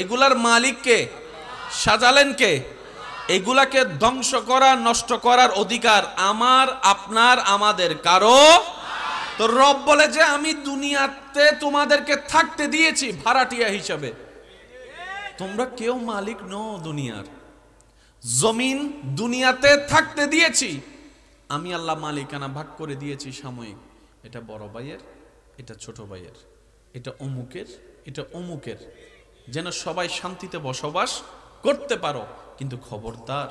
এগুলার মালিক কে? সাজালেন কে? এগুলাকে ধ্বংস করা, নষ্ট করার অধিকার আমার, আপনার, আমাদের কারো। তো রব বলে যে আমি দুনিয়াতে তোমাদেরকে থাকতে দিয়েছি ভাড়াটিয়া হিসাবে, তোমরা কেউ মালিক নও দুনিয়ার। জমিন দুনিয়াতে থাকতে দিয়েছি আমি, আল্লাহ মালিকানা ভাগ করে দিয়েছি সাময়িক। এটা বড় ভাইয়ের, এটা ছোট ভাইয়ের, এটা অমুকের, এটা অমুকের, যেন সবাই শান্তিতে বসবাস করতে পারো। কিন্তু খবরদার,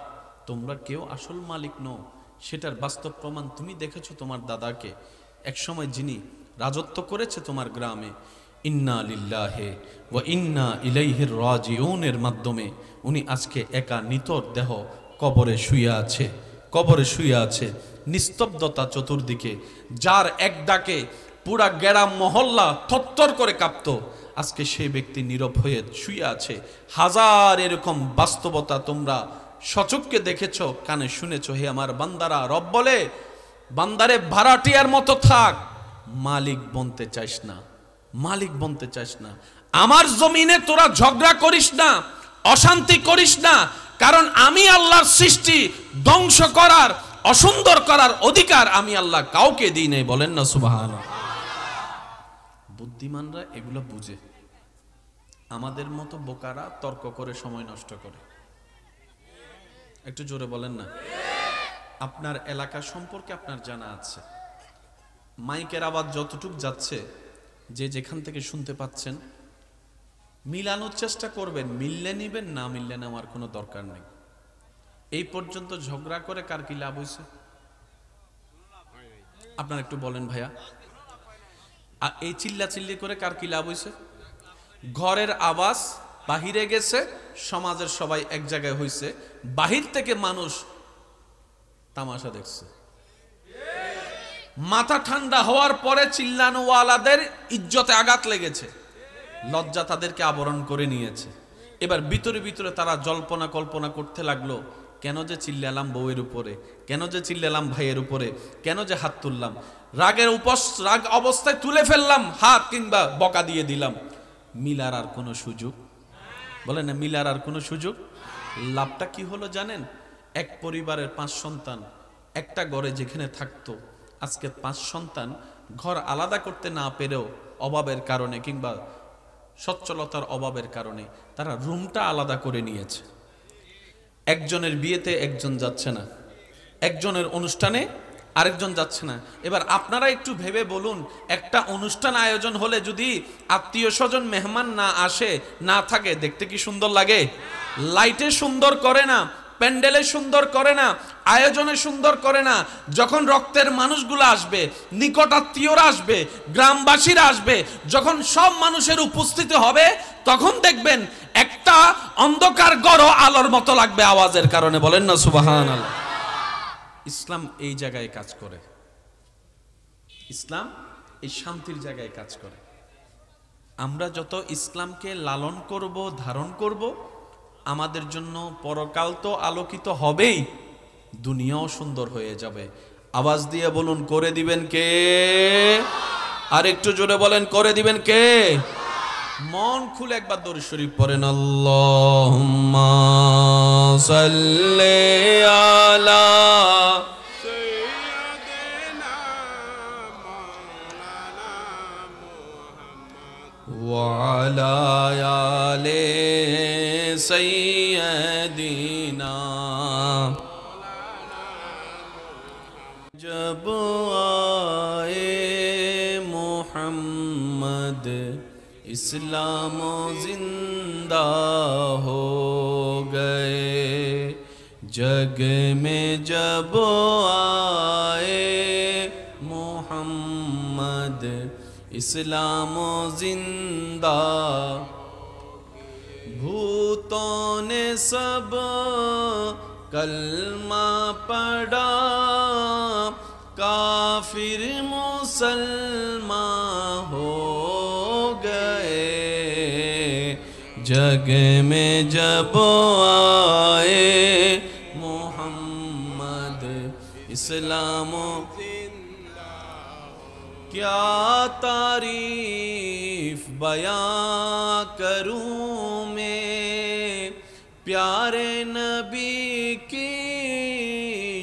তোমরা কেউ আসল মালিক নও। সেটার বাস্তব প্রমাণ তুমি দেখেছো তোমার দাদাকে একসময়, যিনি রাজত্ব করেছে তোমার গ্রামে। ইন্না লিল্লাহি ওয়া ইন্না ইলাইহির রাজিউনের মাধ্যমে উনি আজকে একা নিতর দেহ কবরে শুয়ে আছে, কবরে শুয়ে আছে। নিস্তব্ধতা চতুর্দিকে, যার এক ডাকে পুরা গ্রাম মহল্লা থরথর করে কাঁপত, আজকে সেই ব্যক্তি নীরব হয়ে শুয়ে আছে। হাজার এরকম বাস্তবতা তোমরা সচক্ষে দেখেছো, কানে শুনেছো। হে আমার বান্দারা, রব বলে বান্দারে ভাড়াটিয়ার মতো থাক, মালিক বনতে চাইস না, মালিক বনতে চাইস না। আমার জমিনে তোরা ঝগড়া করিস না, অশান্তি করিস না, কারণ আমি আল্লাহর সৃষ্টি ধ্বংস করার, অসুন্দর করার অধিকার আমি আল্লাহ কাউকে দিই নাই। বলেন না সুবহানাল্লাহ। বুদ্ধিমানরা এগুলো বুঝে, আমাদের মতো বোকারা তর্ক করে সময় নষ্ট করে। একটু জোরে বলেন না। আপনার এলাকা সম্পর্কে আপনার জানা আছে, মাইকের আওয়াজ যতটুক যাচ্ছে, যে যেখান থেকে শুনতে পাচ্ছেন, মিলানোর চেষ্টা করবেন। মিললে নিবেন, না মিললে নেওয়ার কোনো দরকার নেই। এই পর্যন্ত ঝগড়া করে কার কি লাভ হয়েছে? আপনারা একটু বলেন ভাইয়া। আর এই চিল্লা চিল্লি করে কার কি লাভ হয়েছে? ঘরের আওয়াজ বাহিরে গেছে, সমাজের সবাই এক জায়গায় হইছে, বাহির থেকে মানুষ তামাশা দেখছে। মাথা ঠান্ডা হওয়ার পরে চিল্লানোওয়ালাদের ইজ্জতে আঘাত লেগেছে, লজ্জা তাদেরকে আবরণ করে নিয়েছে। এবার ভিতরে ভিতরে তারা জল্পনা কল্পনা করতে লাগলো, কেন যে চিল্লালাম বউয়ের উপরে, কেন যে চিল্লালাম ভাইয়ের উপরে, কেন যে হাত তুললাম, রাগ অবস্থায় তুলে ফেললাম হাত, কিংবা বকা দিয়ে দিলাম। মিলার আর কোনো সুযোগ, বলে না, মিলার আর কোনো সুযোগ। লাভটা কি হলো জানেন? এক পরিবারের 5 সন্তান একটা ঘরে যেখানে থাকতো, আজকে 5 সন্তান ঘর আলাদা করতে না পেরেও অভাবের কারণে কিংবা সচ্ছলতার অভাবের কারণে তারা রুমটা আলাদা করে নিয়েছে। একজনের বিয়েতে একজন যাচ্ছে না, একজনের অনুষ্ঠানে আরেকজন যাচ্ছে না। এবার আপনারা একটু ভেবে বলুন, একটা অনুষ্ঠান আয়োজন হলে যদি আত্মীয় স্বজন মেহমান না আসে, না থাকে, দেখতে কি সুন্দর লাগে? লাইটে সুন্দর করে না, প্যান্ডেলে সুন্দর করে না, আয়োজনে সুন্দর করে না। যখন রক্তের মানুষগুলো আসবে, নিকট আত্মীয়রা আসবে, গ্রামবাসীরা আসবে, যখন সব মানুষের উপস্থিতি হবে, তখন দেখবেন একটা অন্ধকার গড় আলোর মতো লাগবে আওয়াজের কারণে। বলেন না সুবহানাল্লাহ। ইসলাম এই জায়গায় কাজ করে, ইসলাম এই শান্তির জায়গায় কাজ করে। আমরা যত ইসলামকে লালন করব, ধারণ করব, আমাদের জন্য পরকাল তো আলোকিত হবেই, দুনিয়াও সুন্দর হয়ে যাবে। আওয়াজ দিয়ে বলুন, করে দিবেন কে? আর একটু জোরে বলেন, করে দিবেন কে? মন খুলে একবার দরুদ শরীফ পড়েন, আল্লাহুম্মা সাল্লি আলা সাইয়্যিদিনা মাওলানা মুহাম্মদ ওয়া আলা আলি সাইয়্যিদিনা। जब आए मोहम्मद इस्लाम जिंदा हो गए, जग में जब आए मोहम्मद इस्लाम जिंदा, भूतों ने सब कलमा पढ़ा, काफिर मुसलमान हो गए, जग में जब आए मोहम्मद इस्लाम जिंदा। क्या तारीफ बयां करूं मैं प्यारे नबी की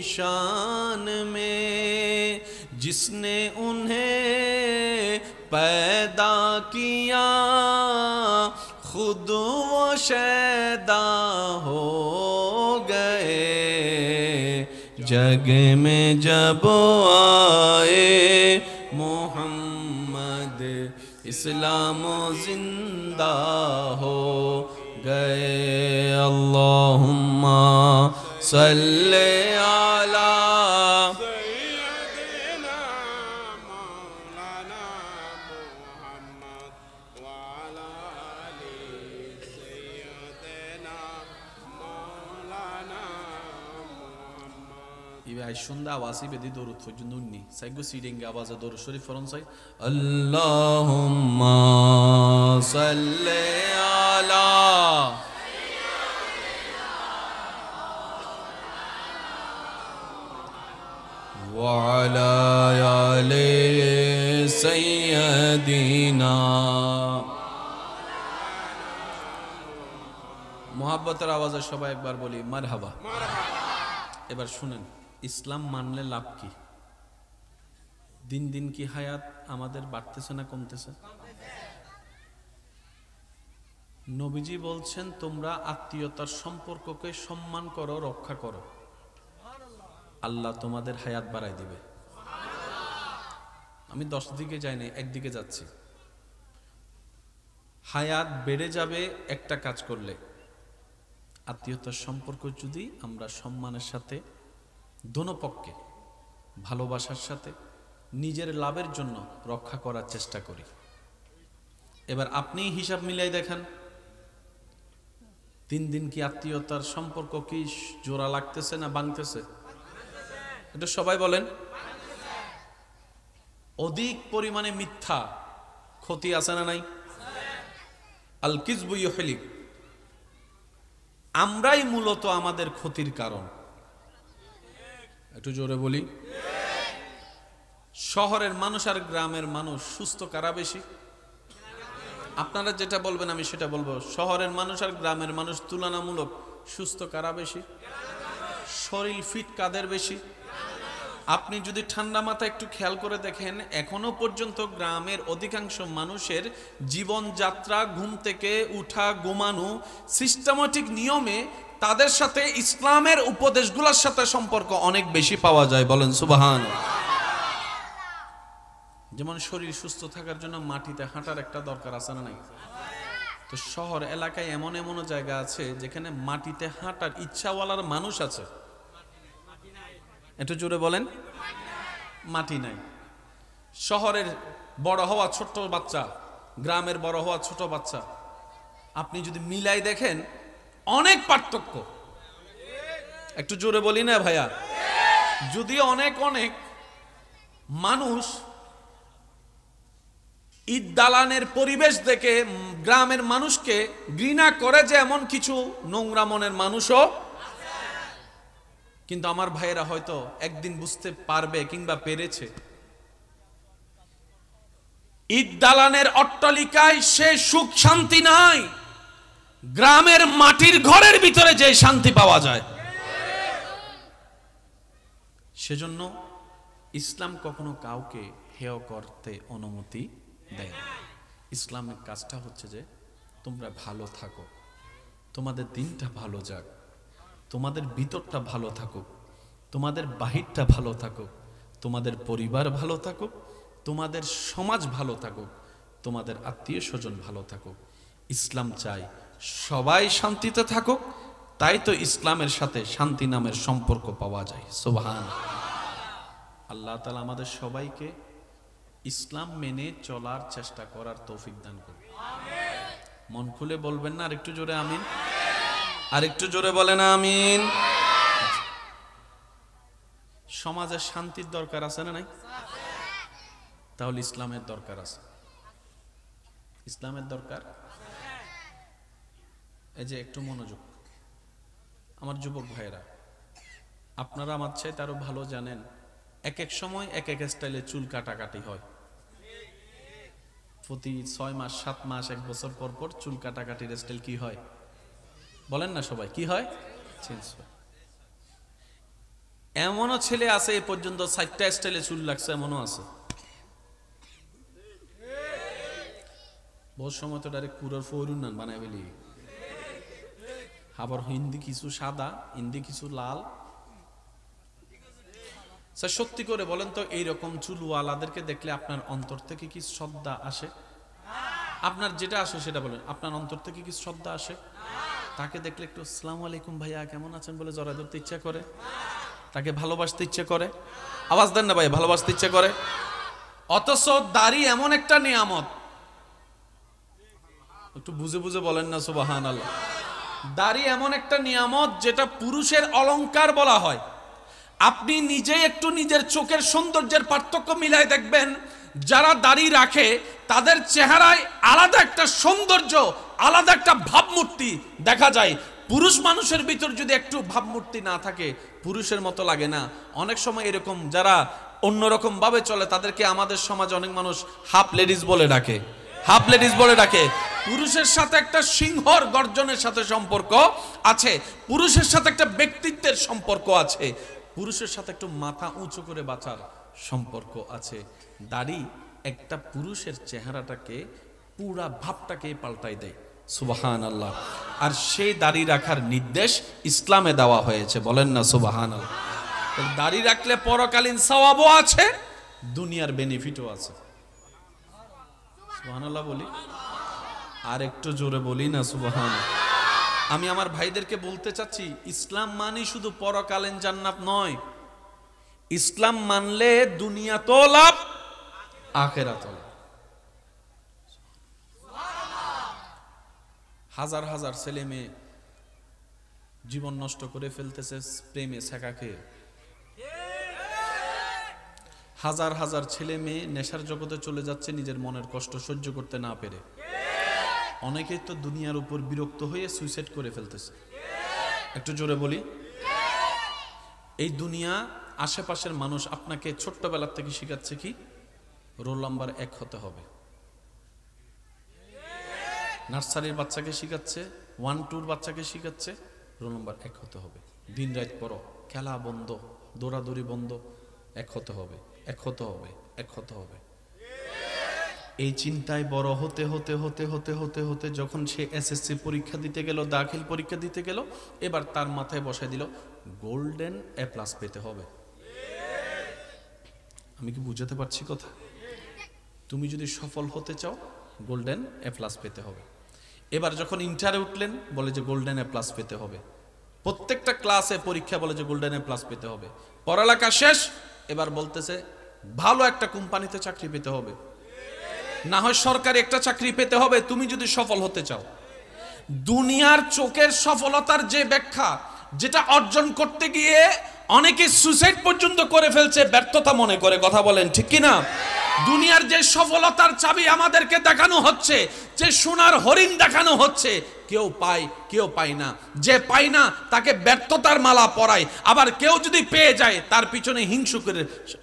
शान में, जिसने उन्हें पैदा किया खुद वो शैदा हो गए, जग में जब आए मोहम्मद इस्लाम जिंदा हो गए। अल्लाहुम्मा सल्ले अला सय्यिदिना मौलाना मुहम्मद व अला आलि सय्यिदिना मौलाना मुहम्मद। ইবে আইসুন্দা আওয়াজই বেদি দরুদ পর্যন্ত উন্নি সাইগো সিডিং আওয়াজে দরুদ শরীফ ফরন চাই, আল্লাহুম্মা সাল্লি আলা وعلى آل سيدنا। মোহাব্বতের আওয়াজে সবাই একবার বলি মারহাবা। এবার শুনেন, ইসলাম মানলে লাভ কি? দিন দিন কি হায়াত আমাদের বাড়তেছে না কমতেছে? নবীজি বলছেন, তোমরা আত্মীয়তার সম্পর্ককে সম্মান করো, রক্ষা করো, আল্লাহ তোমাদের হায়াত বাড়াই দিবে। আমি 10 দিকে যাই না, একদিকে যাচ্ছি। হায়াত বেড়ে যাবে একটা কাজ করলে, আত্মীয়তার সম্পর্ক যদি আমরা সম্মানের সাথে, দোনো পক্ষে ভালোবাসার সাথে, নিজের লাভের জন্য রক্ষা করার চেষ্টা করি। এবার আপনি হিসাব মিলাই দেখেন, দিন দিন কি আত্মীয়তার সম্পর্ক কি জোড়া লাগতেছে না ভাঙতেছে? এটা সবাই বলেন। অধিক পরিমাণে মিথ্যা ক্ষতি আছে না নাই? আল কিযবু ইউহলিক। আমরাই মূলত আমাদের ক্ষতির কারণ। একটু জোরে বলি। শহরের মানুষ আর গ্রামের মানুষ সুস্থ কারা বেশি? আপনারা যেটা বলবেন আমি সেটা বলবো। শহরের মানুষ আর গ্রামের মানুষ তুলনামূলক সুস্থ কারা বেশি? শরীর ফিট কাদের বেশি? আপনি যদি ঠান্ডা মাথায় একটু খেয়াল করে দেখেন, এখনো পর্যন্ত গ্রামের অধিকাংশ মানুষের জীবনযাত্রা, ঘুম থেকে উঠা, ঘুমানো, সিস্টেমেটিক নিয়মে তাদের সাথে ইসলামের উপদেশগুলোর সাথে সম্পর্ক অনেক বেশি পাওয়া যায়। বলেন সুবহানাল্লাহ। যেমন শরীর সুস্থ থাকার জন্য মাটিতে হাঁটার একটা দরকার আছে না নাই? তো শহর এলাকায় এমন এমন জায়গা আছে যেখানে মাটিতে হাঁটার ইচ্ছাওয়ালার মানুষ আছে, একটু জোরে বলেন, মাটি নাই। শহরের বড় হওয়া ছোট বাচ্চা, গ্রামের বড় হওয়া ছোট বাচ্চা, আপনি যদি মিলাই দেখেন অনেক পার্থক্য। একটু জোরে বলি না ভাইয়া? যদিও অনেক অনেক মানুষ ঈদ দালানের পরিবেশ দেখে গ্রামের মানুষকে ঘৃণা করে, যে এমন কিছু নোংরা মনের মানুষও, কিন্তু আমার ভাইয়েরা হয়তো একদিন বুঝতে পারবে কিংবা পেরেছে, ঈদ দালানের অট্টালিকায় সে সুখ শান্তি নাই, গ্রামের মাটির ঘরের ভিতরে যে শান্তি পাওয়া যায়। সেজন্য ইসলাম কখনো কাউকে হেয় করতে অনুমতি দেয় না। ইসলামের কাজটা হচ্ছে যে তোমরা ভালো থাকো, তোমাদের দিনটা ভালো যাক, তোমাদের ভিতরটা ভালো থাকুক, তোমাদের বাহিরটা ভালো থাকুক, তোমাদের পরিবার ভালো থাকুক, তোমাদের সমাজ ভালো থাকুক, তোমাদের আত্মীয় স্বজন ভালো থাকুক। ইসলাম চাই সবাই শান্তিতে থাকুক, তাই তো ইসলামের সাথে শান্তি নামের সম্পর্ক পাওয়া যায়। সুবহানাল্লাহ। আল্লাহ তাআলা আমাদের সবাইকে ইসলাম মেনে চলার চেষ্টা করার তৌফিক দান করুন। মন খুলে বলবেন না? আর একটু জোরে আমিন। আর একটু জোরে বলেন আমিন। সমাজে শান্তির দরকার আছে না নাই? তাহলে ইসলামের দরকার আছে। ইসলামের দরকার। এই যে একটু মনোযোগ, আমার যুবক ভাইয়েরা, আপনারা আমার চাইতে আরো ভালো জানেন, এক এক সময় এক এক স্টাইলে চুল কাটাকাটি হয়। প্রতি 6 মাস 7 মাস 1 বছর পর পর চুল কাটাকাটির স্টাইল কি হয় বলেন না সবাই? কি হয়? চেঞ্জ হয়। এমনও ছেলে আছে এ পর্যন্ত 4টা স্টাইলে চুল লাগছে, এমনও আছে। বহু সময় তো ডাইরেক্ট পুরো ফৌরুন বানায় ফেলি। আবার হিন্দি কিছু সাদা, হিন্দি কিছু লাল। স্যার সত্যি করে বলেন তো, এইরকম চুলওয়ালাদেরকে দেখলে আপনার অন্তর থেকে কি শ্রদ্ধা আসে? আপনার যেটা আসে সেটা বলেন। আপনার অন্তর থেকে কি শ্রদ্ধা আসে? তাকে দেখলে একটু আসসালামু আলাইকুম ভাইয়া কেমন আছেন বলে জড়ায় ধরতে ইচ্ছা করে? তাকে ভালোবাসতে ইচ্ছে করে? আওয়াজ দেন না ভাই, ভালোবাসতে ইচ্ছে করে। অথচ দাড়ি এমন একটা নিয়ামত, একটু বুঝে বুঝে বলেন না সুবহানাল্লাহ। দাড়ি এমন একটা নিয়ামত যেটা পুরুষের অলংকার বলা হয়। আপনি নিজেই একটু নিজের চোখের সৌন্দর্যের পার্থক্য মিলাই দেখবেন, যারা দাড়ি রাখে তাদের চেহারায় আলাদা একটা সৌন্দর্য, আলাদা একটা ভাবমূর্তি দেখা যায়। পুরুষ মানুষের ভিতর যদি একটু ভাবমূর্তি না থাকে, পুরুষের মতো লাগে না। অনেক সময় এরকম যারা অন্যরকম ভাবে চলে তাদেরকে আমাদের সমাজে অনেক মানুষ হাফ লেডিস বলে ডাকে, হাফ লেডিস বলে ডাকে। পুরুষের সাথে একটা সিংহর গর্জনের সাথে সম্পর্ক আছে, পুরুষের সাথে একটা ব্যক্তিত্বের সম্পর্ক আছে, পুরুষের সাথে একটু মাথা উঁচু করে বাঁচার সম্পর্ক আছে। দাড়ি একটা পুরুষের চেহারাটাকে, পুরা ভাবটাকে পাল্টাই দেয়। সুবহানাল্লাহ। আর সেই দাড়ি রাখার নির্দেশ ইসলামে দেওয়া হয়েছে। বলেন না সুবহানাল্লাহ। দাড়ি রাখলে পরকালীন সওয়াবও আছে, দুনিয়ার বেনিফিটও আছে। সুবহানাল্লাহ বলি, আর একটু জোরে বলি না সুবহানাল্লাহ। আমি আমার ভাইদেরকে বলতে চাচ্ছি, ইসলাম মানে শুধু পরকালীন জান্নাত নয়। ইসলাম মানলে দুনিয়াতেও লাভ, আখিরাতেও লাভ। হাজার হাজার ছেলে মেয়ে জীবন নষ্ট করে ফেলতেছে প্রেমে ছ্যাঁকা খেয়ে। হাজার হাজার ছেলে মেয়ে নেশার জগতে চলে যাচ্ছে নিজের মনের কষ্ট সহ্য করতে না পেরে। অনেকেই তো দুনিয়ার উপর বিরক্ত হয়ে সুইসাইড করে ফেলতেছে। একটু জোরে বলি। এই দুনিয়া, আশেপাশের মানুষ আপনাকে ছোট্টবেলার থেকে শিখাচ্ছে কি? রোল নাম্বার 1 হতে হবে। নার্সারির বাচ্চাকে শিখাচ্ছে, 1-2 বাচ্চাকে শিখাচ্ছে রোল নাম্বার 1 হতে হবে। দিন রাত পড়ো, খেলা বন্ধ, দৌড়াদৌড়ি বন্ধ, 1 হতে হবে, 1 হতে হবে, 1 হতে হবে। এই চিন্তায় বড় হতে হতে হতে হতে হতে হতে যখন সে এসএসসি পরীক্ষা দিতে গেল, দাখিল পরীক্ষা দিতে গেল, এবার তার মাথায় বসায় দিল গোল্ডেন A+ পেতে হবে। আমি কি বুঝাতে পারছি কথা? তুমি যদি সফল হতে চাও গোল্ডেন A+ পেতে হবে। এবার যখন ইন্টারে উঠলেন বলে যে গোল্ডেন A+ পেতে হবে। প্রত্যেকটা ক্লাসে পরীক্ষা বলে যে গোল্ডেন A+ পেতে হবে। পড়ালেখা শেষ, এবার বলতেছে ভালো একটা কোম্পানিতে চাকরি পেতে হবে, না হয় সরকারি একটা চাকরি পেতে হবে তুমি যদি সফল হতে চাও। দুনিয়ার চোখের সফলতার যে ব্যাখ্যা, যেটা অর্জন করতে গিয়ে অনেকে সুইসাইড পর্যন্ত করে ফেলছে ব্যর্থতা মনে করে। কথা বলেন ঠিক কিনা? দুনিয়ার যে সফলতার চাবি আমাদেরকে দেখানো হচ্ছে, যে সোনার হরিণ দেখানো হচ্ছে, কেউ পায় কেউ পায় না। যে পায় না তাকে ব্যর্থতার মালা পরায়, আবার কেউ যদি পেয়ে যায় তার পিছনে হিংসুকের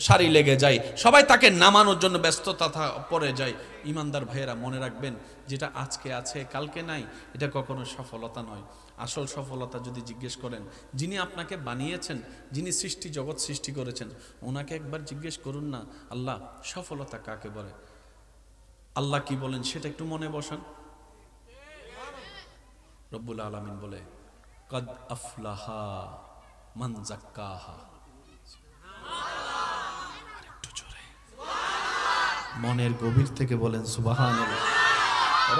সারি লেগে যায়, সবাই তাকে নামানোর জন্য ব্যস্ততা পড়ে যায়। ইমানদার ভাইয়েরা মনে রাখবেন, যেটা আজকে আছে কালকে নাই, এটা কখনো সফলতা নয়। আসল সফলতা যদি জিজ্ঞেস করেন, যিনি আপনাকে বানিয়েছেন, যিনি সৃষ্টি জগৎ সৃষ্টি করেছেন, ওনাকে একবার জিজ্ঞেস করুন না, আল্লাহ সফলতা কাকে বলে? আল্লাহ কি বলেন সেটা একটু মনে বসান। রব্বুল আলামিন বলে কদ আফলাহা মান যাক্কাহা। একটু জোরে মনের গভীর থেকে বলেন সুবহানাল্লাহ।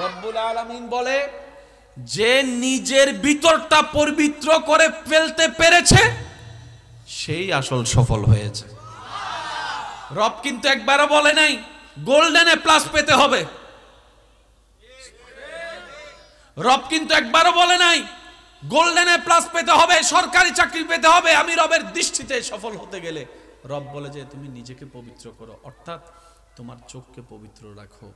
রব্বুল আলামিন বলে যে নিজের ভিতরটা পবিত্র করে ফেলতে পেরেছে সেই আসল সফল হয়েছে। রব কিন্তু একবারও বলে নাই গোল্ডেন A+ পেতে হবে। রব কিন্তু একবারও বলে নাই গোল্ডেন A+ পেতে হবে, সরকারি চাকরি পেতে হবে। আমি রবের দৃষ্টিতে সফল হতে গেলে রব বলে যে তুমি নিজেকে পবিত্র করো, অর্থাৎ তোমার চোখকে পবিত্র রাখো,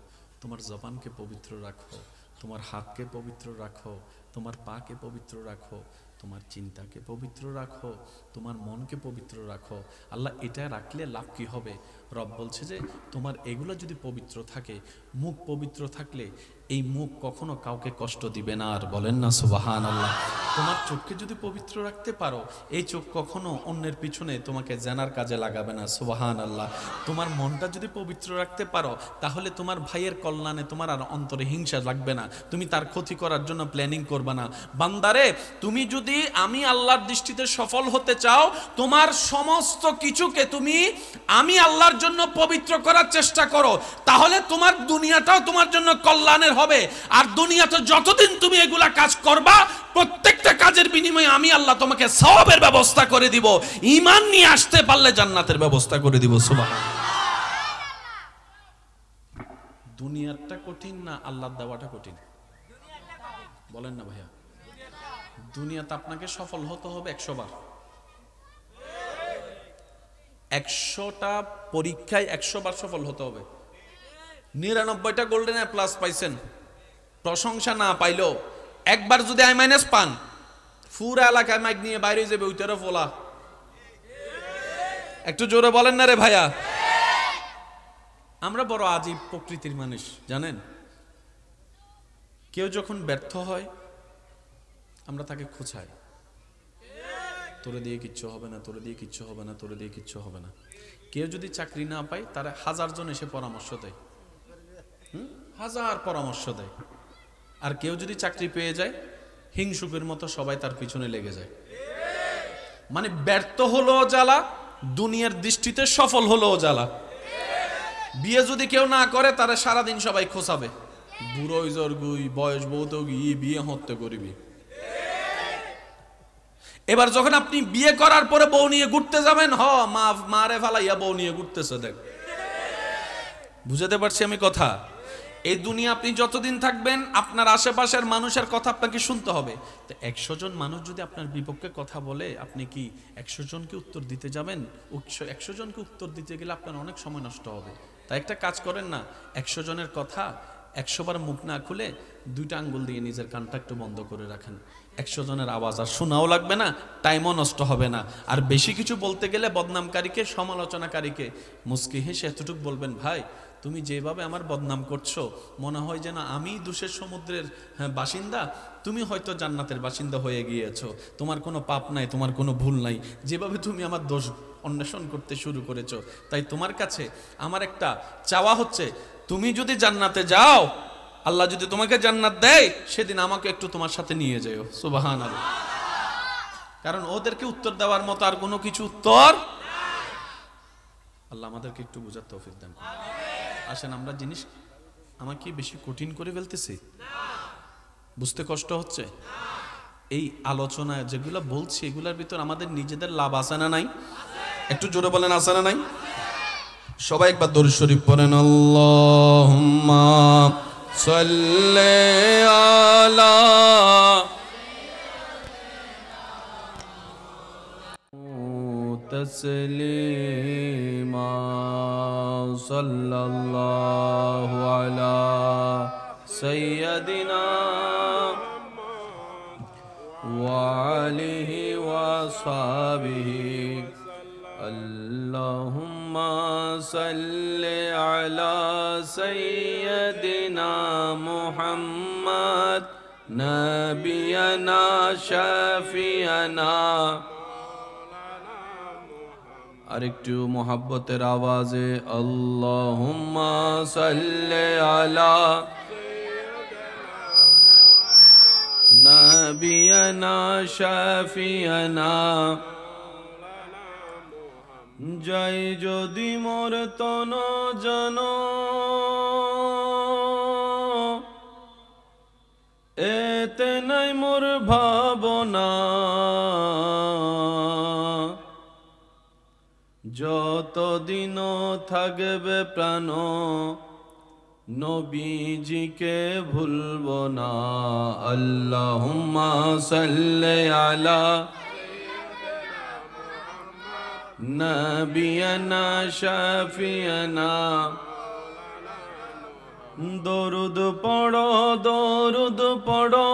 তোমার জবানকে পবিত্র রাখো, তোমার হাতকে পবিত্র রাখো, তোমার পাকে পবিত্র রাখো, তোমার চিন্তাকে পবিত্র রাখো, তোমার মনকে পবিত্র রাখো। আল্লাহ এটা রাখলে লাভ কি হবে? রব বলছে যে তোমার এগুলো যদি পবিত্র থাকে, মুখ পবিত্র থাকলে এই মুখ কখনো কাউকে কষ্ট দিবে না। আর বলেন না সুবহানাল্লাহ। তোমার চোখকে যদি পবিত্র রাখতে পারো, এই চোখ কখনো অন্যের পিছনে তোমাকে জানার কাজে লাগাবে না। সুবহানাল্লাহ। তোমার মনটা যদি পবিত্র রাখতে পারো, তাহলে তোমার ভাইয়ের কল্যাণে তোমার আর অন্তরে হিংসা লাগবে না, তুমি তার ক্ষতি করার জন্য প্ল্যানিং করবে না। বান্দারে, তুমি যদি আমি আল্লাহর দৃষ্টিতে সফল হতে চাও, তোমার সমস্ত কিছুকে তুমি আমি আল্লাহর জন্য পবিত্র করার চেষ্টা করো, তাহলে তোমার দুনিয়াটাও তোমার জন্য কল্যাণের হবে। আর দুনিয়াতে যতদিন তুমি এগুলা কাজ করবা, প্রত্যেকটা কাজের বিনিময়ে আমি আল্লাহ তোমাকে সওয়াবের ব্যবস্থা করে দিব। ঈমান নিয়ে আসতে পারলে জান্নাতের ব্যবস্থা করে দিব। সুবহানাল্লাহ। দুনিয়াটা কঠিন না আল্লাহর দেওয়াটা কঠিন? বলেন না ভাইয়া। দুনিয়াতে আপনাকে সফল হতে হবে 100 বার। 100টা পরীক্ষায় 100 বার সফল হতে হবে। 99টা গোল্ডেন A+ পাইছেন, প্রশংসা না পাইলেও একবার যদি A- পান, পুরো এলাকায় মাইক নিয়ে বাইরে যাবে ওইটারও ফোলা। একটু জোরে বলেন না রে ভাইয়া। আমরা বড় আজীব প্রকৃতির মানুষ জানেন। কেউ যখন ব্যর্থ হয় আমরা তাকে খোঁচাই, তোরে দিয়ে কিচ্ছু হবে না, তোরে দিয়ে কিচ্ছু হবে না, তোরে দিয়ে কিচ্ছু হবে না। কেউ যদি চাকরি না পায়, তারা 1000 জন এসে পরামর্শ দেয়, 1000 পরামর্শ দেয়। আর কেউ যদি চাকরি পেয়ে যায়, হিংসুকের মতো সবাই তার পিছনে লেগে যায়। মানে ব্যর্থ হলো জ্বালা, দুনিয়ার দৃষ্টিতে সফল হলো জ্বালা। বিয়ে যদি কেউ না করে, তারা সারাদিন সবাই খোঁচাবে, বুড়ো জর্গুই বয়স বহুত গিয়ে বিয়ে হতে করবি। এবার যখন আপনি বিয়ে করার পরে বউ নিয়ে ঘুরতে যাবেন, মারে ফালাইয়া বউ নিয়ে ঘুরতেছে, দেখ। বুঝাতে পারছি আমি কথা? এই দুনিয়া আপনি যতদিন থাকবেন আপনার আশেপাশের মানুষের কথা আপনাকে শুনতে হবে। তো 100 জন মানুষ যদি আপনার বিপক্ষে কথা বলে, আপনি কি 100 জনকে উত্তর দিতে যাবেন? 100 জনকে উত্তর দিতে গেলে আপনার অনেক সময় নষ্ট হবে। তাই একটা কাজ করেন না, 100 জনের কথা 100 বার মুখ না খুলে 2টা আঙ্গুল দিয়ে নিজের কানটা একটু বন্ধ করে রাখেন। 100 জনের আওয়াজ আর শোনাও লাগবে না, টাইমও নষ্ট হবে না। আর বেশি কিছু বলতে গেলে বদনামকারীকে, সমালোচনাকারীকে মুস্কি হেসে এতটুকু বলবেন, ভাই তুমি যেভাবে আমার বদনাম করছো মনে হয় যেন আমি দোষের সমুদ্রের বাসিন্দা, তুমি হয়তো জান্নাতের বাসিন্দা হয়ে গিয়েছো। তোমার কোনো পাপ নাই, তোমার কোনো ভুল নাই, যেভাবে তুমি আমার দোষ অন্বেষণ করতে শুরু করেছো। তাই তোমার কাছে আমার একটা চাওয়া হচ্ছে, তুমি যদি জান্নাতে যাও, আল্লাহ যদি তোমাকে জান্নাত দেয়, সেদিন আমাকে একটু তোমার সাথে নিয়ে যাও। সুবহানাল্লাহ। কারণ ওদেরকে উত্তর দেওয়ার মতো আর কোনো কিছু উত্তর, আল্লাহ আমাদেরকে একটু বোঝার তৌফিক দেন। আসেন, আমরা জিনিস আমার কি বেশি কঠিন করে ফেলতেছি? বুঝতে কষ্ট হচ্ছে? এই আলোচনা যেগুলো বলছি এগুলোর ভিতর আমাদের নিজেদের লাভ আছে না নাই? একটু জোরে বলেন, আছে না নাই? সবাই একবার দরুদ শরীফ পড়েন। আল্লাহুম্মা সাল্লি আলা তাসলিমা সাল্লাল্লাহু আলা সাইয়্যিদিনা ওয়া আলিহি ওয়া সাহবিহি। আল্লাহুম্মা সাল্লি আলা সাইয়্যিদিনা মুহাম্মদ নাবিয়ানা শাফিয়ানা। আরেকটু মোহাব্বতের আওয়াজে আল্লাহুম্মা সাল্লি আলা নাবিয়ানা শাফিয়ানা। যাই যদি মোর তন জন এতে নাই মোর ভাবনা, যতদিন থাকবে প্রাণ নবীজিকে ভুলব না। আল্লাহুম্মা সাল্লি আলা নাবিয়ানা শাফিয়ানা। দরুদ পড়ো, দরুদ পড়ো,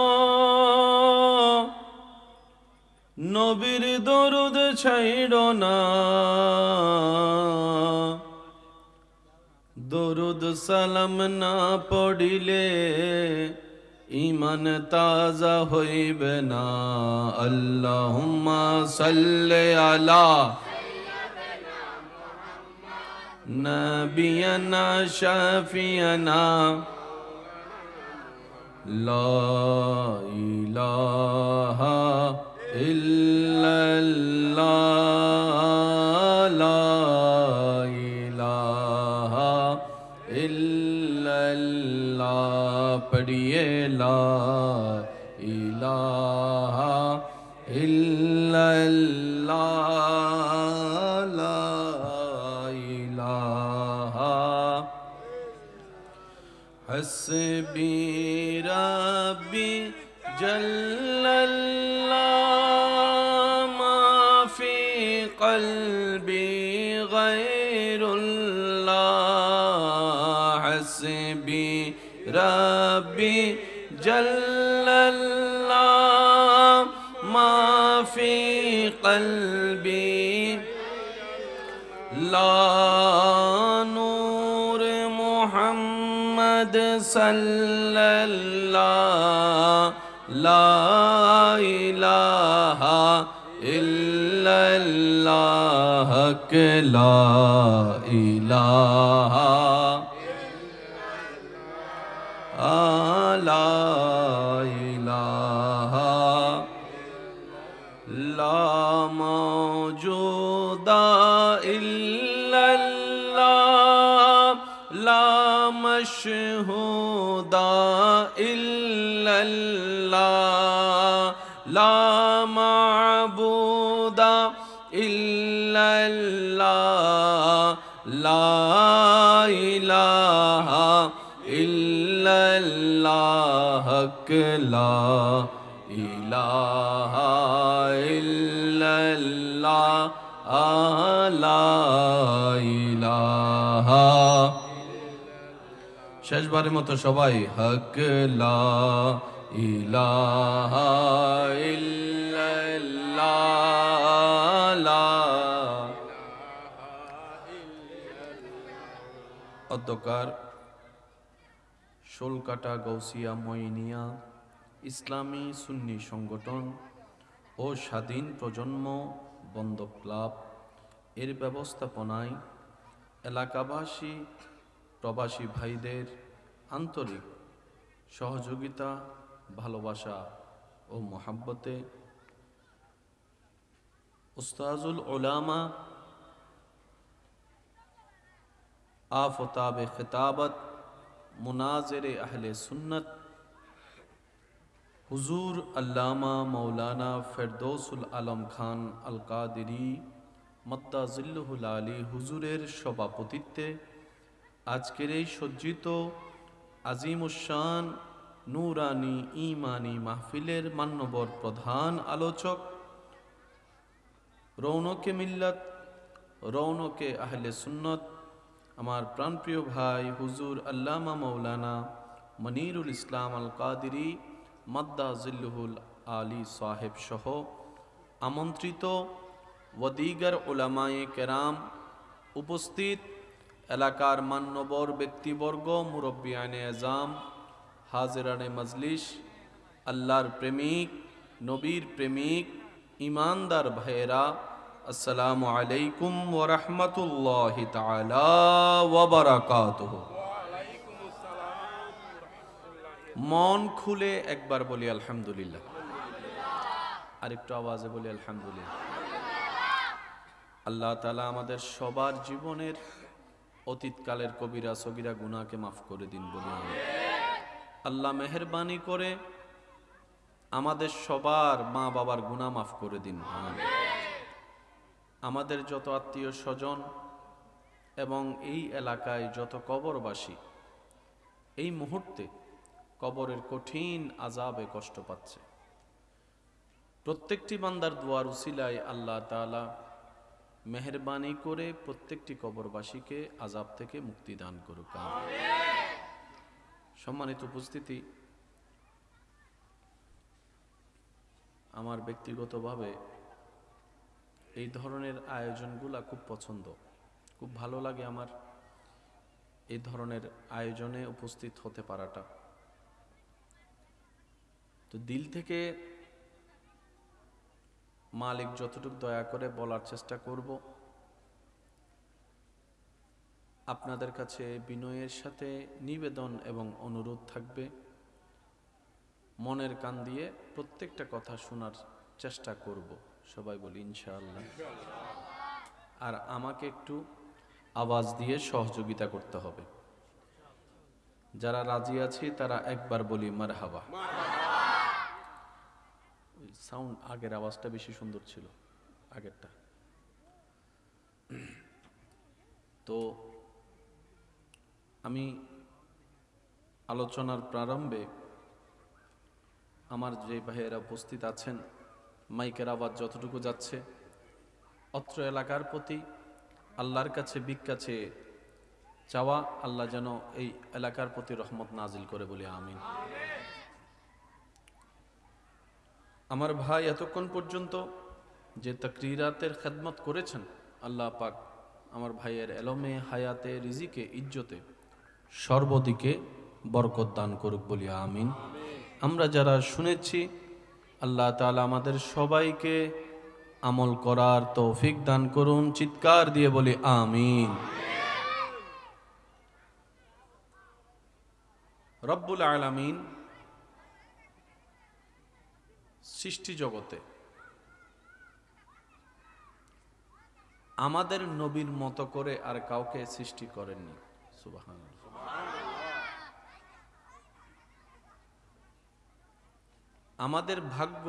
নবীর দরুদ ছাইড়ো না। দরুদ সালাম না পড়িলে ঈমান তাজা হইবে না। আল্লাহুম্মা সাল্লি আলা নাবিয়ানা শাফিয়ানা। লা ইলাহা ইল্লাল্লাহ, লা ইলাহা ইল্লাল্লাহ। পড়িয়ে লা ইলাহা ইল্লাল্লাহ, লা ইলাহা। হাসবি রাব্বি জাল্লাল্লাহ, মা ফি কলবি গায়রুল্লাহ। হাসবি রাব্বি জাল্লাল্লাহ, মা ফি কলবি লা। নূর মুহাম্মদ সাল্লাল্লাহ, লা ইলাহা ইল্লাল্লাহ, লা ইলাহা লা ইলাহা লা মাওজুদা ইল্লাল্লাহ, লা মাশহুদা ইল্লাল্লাহ, লা মা'বুদা ইল্লাল্লাহ, লা ইলাহা ইল্লাল্লাহ। ইল্লাল্লাহ হক লা ইলাহা ইল্লাল্লাহ লা ইলাহা। শেষবারের মতো সবাই হক লা ইলাহা ইল্লাল্লাহ লা। অধ্যকার শোলকাটা গৌসিয়া মইনিয়া ইসলামী সুন্নি সংগঠন ও স্বাধীন প্রজন্ম বন্ধ ক্লাব এর ব্যবস্থাপনায় এলাকাবাসী প্রবাসী ভাইদের আন্তরিক সহযোগিতা, ভালোবাসা ও মোহাব্বতে উস্তাজুল উলামা আফতাবে খিতাবত মুনাজিরে আহলে সুন্নত হুজুর আল্লামা মৌলানা ফেরদৌসুল আলম খান আল কাদেরী মদ্দাজিল্লুহুল আলী হুজুরের সভাপতিত্বে আজকের এই সজ্জিত আজিমুশান নূরানি ঈমানি মাহফিলের মান্যবর প্রধান আলোচক, রৌনকে মিল্লাত, রৌনকে আহলে সুন্নত, আমার প্রাণপ্রিয় ভাই হুজুর আল্লামা মৌলানা মনিরুল ইসলাম আল কাদেরী মদ্দাজিল্লুহুল আলী সাহেব সহ আমন্ত্রিত ওয়াদিগার উলামায়ে কেরাম, উপস্থিত এলাকার মান্যবর ব্যক্তিবর্গ, মুরব্বিয়ানে আজম, হাজিরানে মজলিস, আল্লাহর প্রেমিক, নবীর প্রেমিক, ইমানদার ভাইয়েরা, আসসালামু আলাইকুম ওয়া রাহমাতুল্লাহি তাআলা ওয়া বারাকাতুহু। মন খুলে একবার বলি আলহামদুলিল্লাহ, আরেকটু আওয়াজে বলি আলহামদুলিল্লাহ। আল্লাহ তাআলা আমাদের সবার জীবনের অতীতকালের কবিরা সগীরা গুনাহকে মাফ করে দিন বলি আমিন। আল্লাহ মেহেরবানি করে আমাদের সবার মা বাবার গুনাহ মাফ করে দিন আমিন। আমাদের যত আত্মীয় স্বজন এবং এই এলাকায় যত কবরবাসী এই মুহূর্তে কবরের কঠিন আযাবে কষ্ট পাচ্ছে, প্রত্যেকটি বান্দার দুয়ার উসিলায় আল্লাহ তাআলা মেহেরবানি করে প্রত্যেকটি কবরবাসীকে আযাব থেকে মুক্তি দান করুক আমিন। সম্মানিত উপস্থিতি, আমার ব্যক্তিগতভাবে এই ধরনের আয়োজনগুলা খুব পছন্দ, খুব ভালো লাগে আমার এই ধরনের আয়োজনে উপস্থিত হতে পারাটা। তো দিল থেকে মালিক যতটুকু দয়া করে বলার চেষ্টা করব, আপনাদের কাছে বিনয়ের সাথে নিবেদন এবং অনুরোধ থাকবে, মনের কান দিয়ে প্রত্যেকটা কথা শোনার চেষ্টা করব। সবাই বলি ইনশাআল্লাহ। আর আমাকে একটু আওয়াজ দিয়ে সহযোগিতা করতে হবে। যারা রাজি আছি তারা একবার বলি মারহাবা। সাউন্ড আগের আওয়াজটা বেশি সুন্দর ছিল, আগেরটা। তো আমি আলোচনার প্রারম্ভে আমার যে ভাইয়েরা উপস্থিত আছেন, মাইকের আওয়াজ যতটুকু যাচ্ছে, অত্র এলাকার প্রতি আল্লাহর কাছে ভিক্ষা চেয়ে চাওয়া, আল্লাহ যেন এই এলাকার প্রতি রহমত নাজিল করে বলি আমিন। আমার ভাই এতক্ষণ পর্যন্ত যে তাকরিরাতের খেদমত করেছেন, আল্লাহ পাক আমার ভাইয়ের এলমে, হায়াতে, রিজিকে, ইজ্জতে সর্বদিকে বরকত দান করুক বলি আমিন। আমরা যারা শুনেছি, আল্লাহ তাআলা আমাদের সবাইকে আমল করার তৌফিক দান করুন। চিৎকার দিয়ে বলি আমিন। রব্বুল আলামিন সৃষ্টি জগতে আমাদের নবীর মতো করে আর কাউকে সৃষ্টি করেননি। সুবহানাল্লাহ। আমাদের ভাগ্য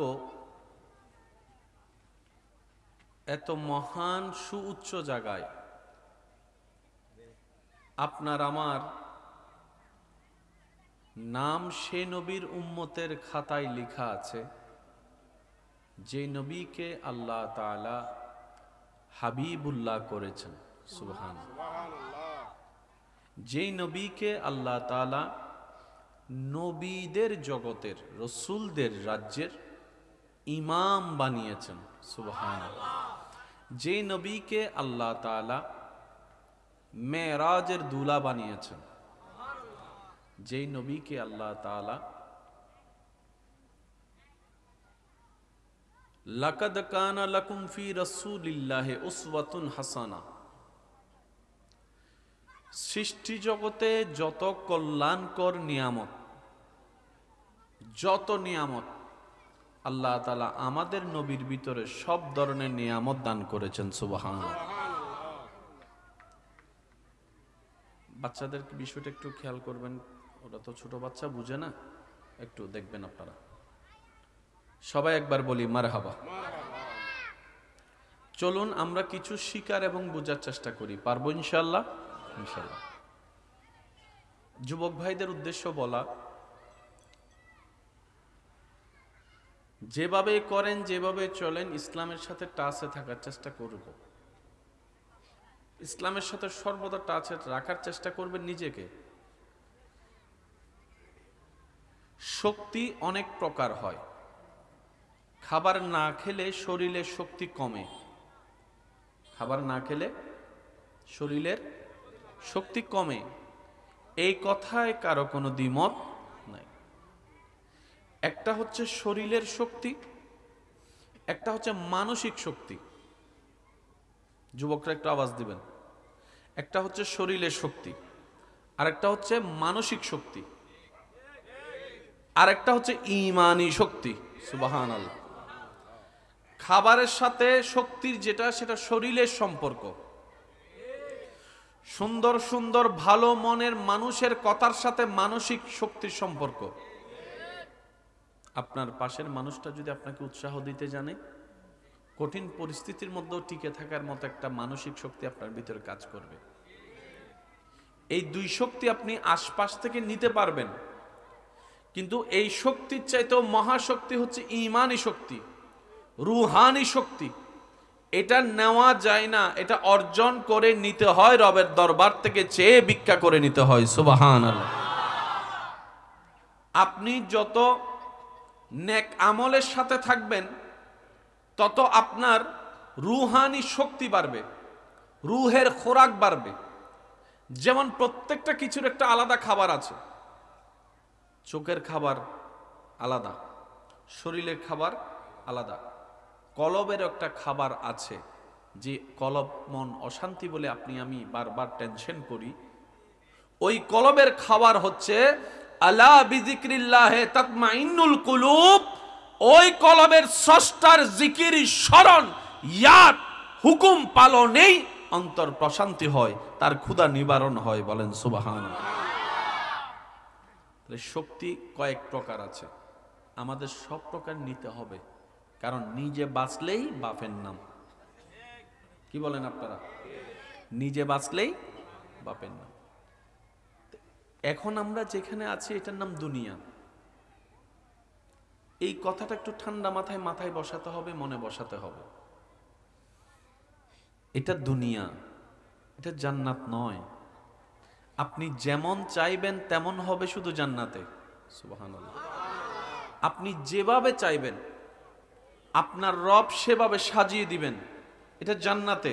এত মহান সুউচ্চ জায়গায় আপনার আমার নাম সে নবীর উম্মতের খাতায় লেখা আছে যে নবীকে আল্লাহ তাআলা হাবিবুল্লাহ করেছেন। সুবহানাল্লাহ। যেই নবীকে আল্লাহ তাআলা নবীদের জগতের, রসুলদের রাজ্যের ইমাম বানিয়েছেন। সুবহানাল্লাহ। যে নবীকে আল্লাহ তাআলা মেরাজের দুলা বানিয়েছেন, যেই নবীকে আল্লাহ তাআলা লাকাদ কানা লাকুম ফি রাসূলিল্লাহি উসওয়াতুন হাসানা, সৃষ্টি জগতে যত কল্যাণকর নিয়ামত, যত নিয়ামত আল্লাহ তাআলা আমাদের নবীর ভিতরে সব ধরনের নিয়ামত দান করেছেন। সুবহানাল্লাহ। বাচ্চাদের বিষয়টা একটু খেয়াল করবেন, ওরা তো ছোট বাচ্চা, বুঝে না, একটু দেখবেন আপনারা। সবাই একবার বলি মারহাবা। চলুন আমরা কিছু শিকার এবং বোঝার চেষ্টা করি, পারবো ইনশাআল্লাহ? ইনশাআল্লাহ। যুবক ভাইদের উদ্দেশ্য বলা, যেভাবে করেন, যেভাবে চলেন, ইসলামের সাথে টাচে থাকার চেষ্টা করব। ইসলামের সাথে সর্বদা টাচে রাখার চেষ্টা করবেন নিজেকে। শক্তি অনেক প্রকার হয়। খাবার না খেলে শরীরে শক্তি কমে, খাবার না খেলে শরীরের শক্তি কমে, এই কথায় কারো কোনো দ্বিমত নাই। একটা হচ্ছে শরীরের শক্তি, একটা হচ্ছে মানসিক শক্তি। যুবকরা একটু আওয়াজ দিবেন। একটা হচ্ছে শরীরের শক্তি, আর একটা হচ্ছে মানসিক শক্তি, আর একটা হচ্ছে ঈমানি শক্তি। সুবহানাল্লাহ। খাবারের সাথে শক্তির যেটা, সেটা শরীরের সম্পর্ক। সুন্দর সুন্দর ভালো মনের মানুষের কথার সাথে মানসিক শক্তির সম্পর্ক। আপনার পাশের মানুষটা যদি আপনাকে উৎসাহ দিতে জানে, কঠিন পরিস্থিতির মধ্যেও টিকে থাকার মতো একটা মানসিক শক্তি আপনার ভিতরে কাজ করবে। এই দুই শক্তি আপনি আশপাশ থেকে নিতে পারবেন, কিন্তু এই শক্তির চাইতেও মহাশক্তি হচ্ছে ঈমানি শক্তি, রুহানি শক্তি। এটা নেওয়া যায় না, এটা অর্জন করে নিতে হয়, রবের দরবার থেকে চেয়ে ভিক্ষা করে নিতে হয়। সুবহানাল্লাহ। আপনি যত নেক আমলের সাথে থাকবেন, তত আপনার রুহানি শক্তি বাড়বে, রুহের খোরাক বাড়বে। যেমন প্রত্যেকটা কিছুর একটা আলাদা খাবার আছে। চোখের খাবার আলাদা, শরীরের খাবার আলাদা, কলবের একটা খাবার আছে। যে কলব, মন অশান্তি বলে আপনি আমি বারবার টেনশন করি, ওই কলবের খাবার হচ্ছে আলা বিযিকরিল্লাহি তাতমাইন্নুল কুলুব। ওই কলবের স্রষ্টার জিকির, স্মরণ, ইয়াদ, হুকুম পালনেই অন্তর প্রশান্তি হয়, তার ক্ষুধা নিবারণ হয়। বলেন সুবহানাল্লাহ। শক্তি কয়েক প্রকার আছে, আমাদের সব প্রকার নিতে হবে, কারণ নিজে বাঁচলেই বাপের নাম। কি বলেন আপনারা? নিজে বাঁচলেই বাপের নাম। এখন আমরা যেখানে আছি এটার নাম দুনিয়া। এই কথাটা একটু ঠান্ডা মাথায় মাথায় বসাতে হবে, মনে বসাতে হবে। এটা দুনিয়া, এটা জান্নাত নয়। আপনি যেমন চাইবেন তেমন হবে শুধু জান্নাতে। সুবহানাল্লাহ। আপনি যেভাবে চাইবেন আপনার রব সেভাবে সাজিয়ে দিবেন, এটা জান্নাতে।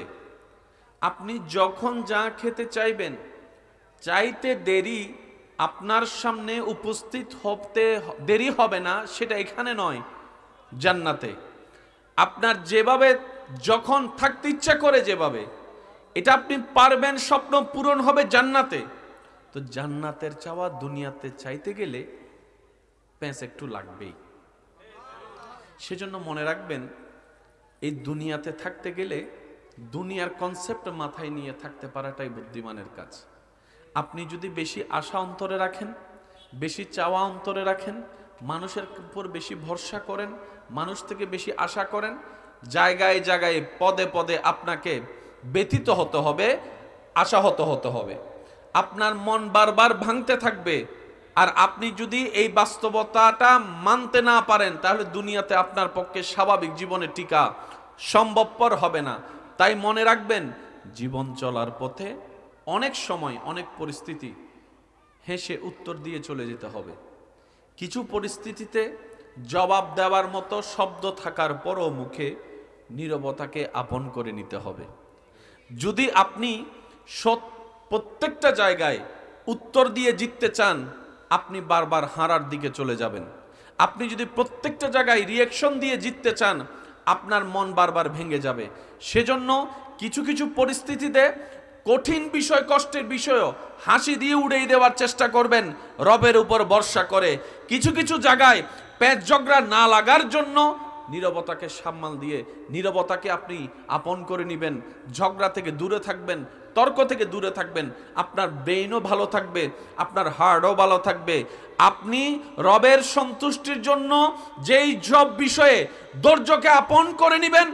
আপনি যখন যা খেতে চাইবেন, চাইতে দেরি আপনার সামনে উপস্থিত হতে দেরি হবে না, সেটা এখানে নয়, জান্নাতে। আপনার যেভাবে যখন থাকতে ইচ্ছা করে, যেভাবে এটা আপনি পারবেন, স্বপ্ন পূরণ হবে জান্নাতে। তো জান্নাতের চাওয়া দুনিয়াতে চাইতে গেলে প্যাঁচ একটু লাগবেই। সেজন্য মনে রাখবেন, এই দুনিয়াতে থাকতে গেলে দুনিয়ার কনসেপ্ট মাথায় নিয়ে থাকতে পারাটাই বুদ্ধিমানের কাজ। আপনি যদি বেশি আশা অন্তরে রাখেন, বেশি চাওয়া অন্তরে রাখেন, মানুষের উপর বেশি ভরসা করেন, মানুষ থেকে বেশি আশা করেন, জায়গায় জায়গায় পদে পদে আপনাকে ব্যথিত হতে হবে, আশাহত হতে হবে। আপনার মন বারবার ভাঙতে থাকবে, আর আপনি যদি এই বাস্তবতাটা মানতে না পারেন, তাহলে দুনিয়াতে আপনার পক্ষে স্বাভাবিক জীবনে টিকা সম্ভবপর হবে না। তাই মনে রাখবেন, জীবন চলার পথে অনেক সময় অনেক পরিস্থিতি হেসে উত্তর দিয়ে চলে যেতে হবে। কিছু পরিস্থিতিতে জবাব দেওয়ার মতো শব্দ থাকার পরও মুখে নীরবতাকে আপন করে নিতে হবে। যদি আপনি প্রত্যেকটা জায়গায় উত্তর দিয়ে জিততে চান, আপনি বারবার হারার দিকে চলে যাবেন। আপনি যদি প্রত্যেকটা জায়গায় রিয়াকশন দিয়ে জিততে চান, আপনার মন বারবার ভেঙে যাবে। সেজন্য কিছু কিছু পরিস্থিতিতে কঠিন বিষয়, কষ্টের বিষয়ও হাসি দিয়ে উড়িয়ে দেওয়ার চেষ্টা করবেন রবের উপর ভরসা করে। কিছু কিছু জায়গায় পেট ঝগড়া না লাগার জন্য নীরবতাকে সামাল দিয়ে নীরবতাকে আপনি আপন করে নেবেন। ঝগড়া থেকে দূরে থাকবেন, তর্ক থেকে দূরে থাকবেন। আপনার ব্রেইনও ভালো থাকবে, আপনার হার্টও ভালো থাকবে। আপনি রবের সন্তুষ্টির জন্য যেই সব বিষয়ে ধৈর্যকে আপন করে নেবেন,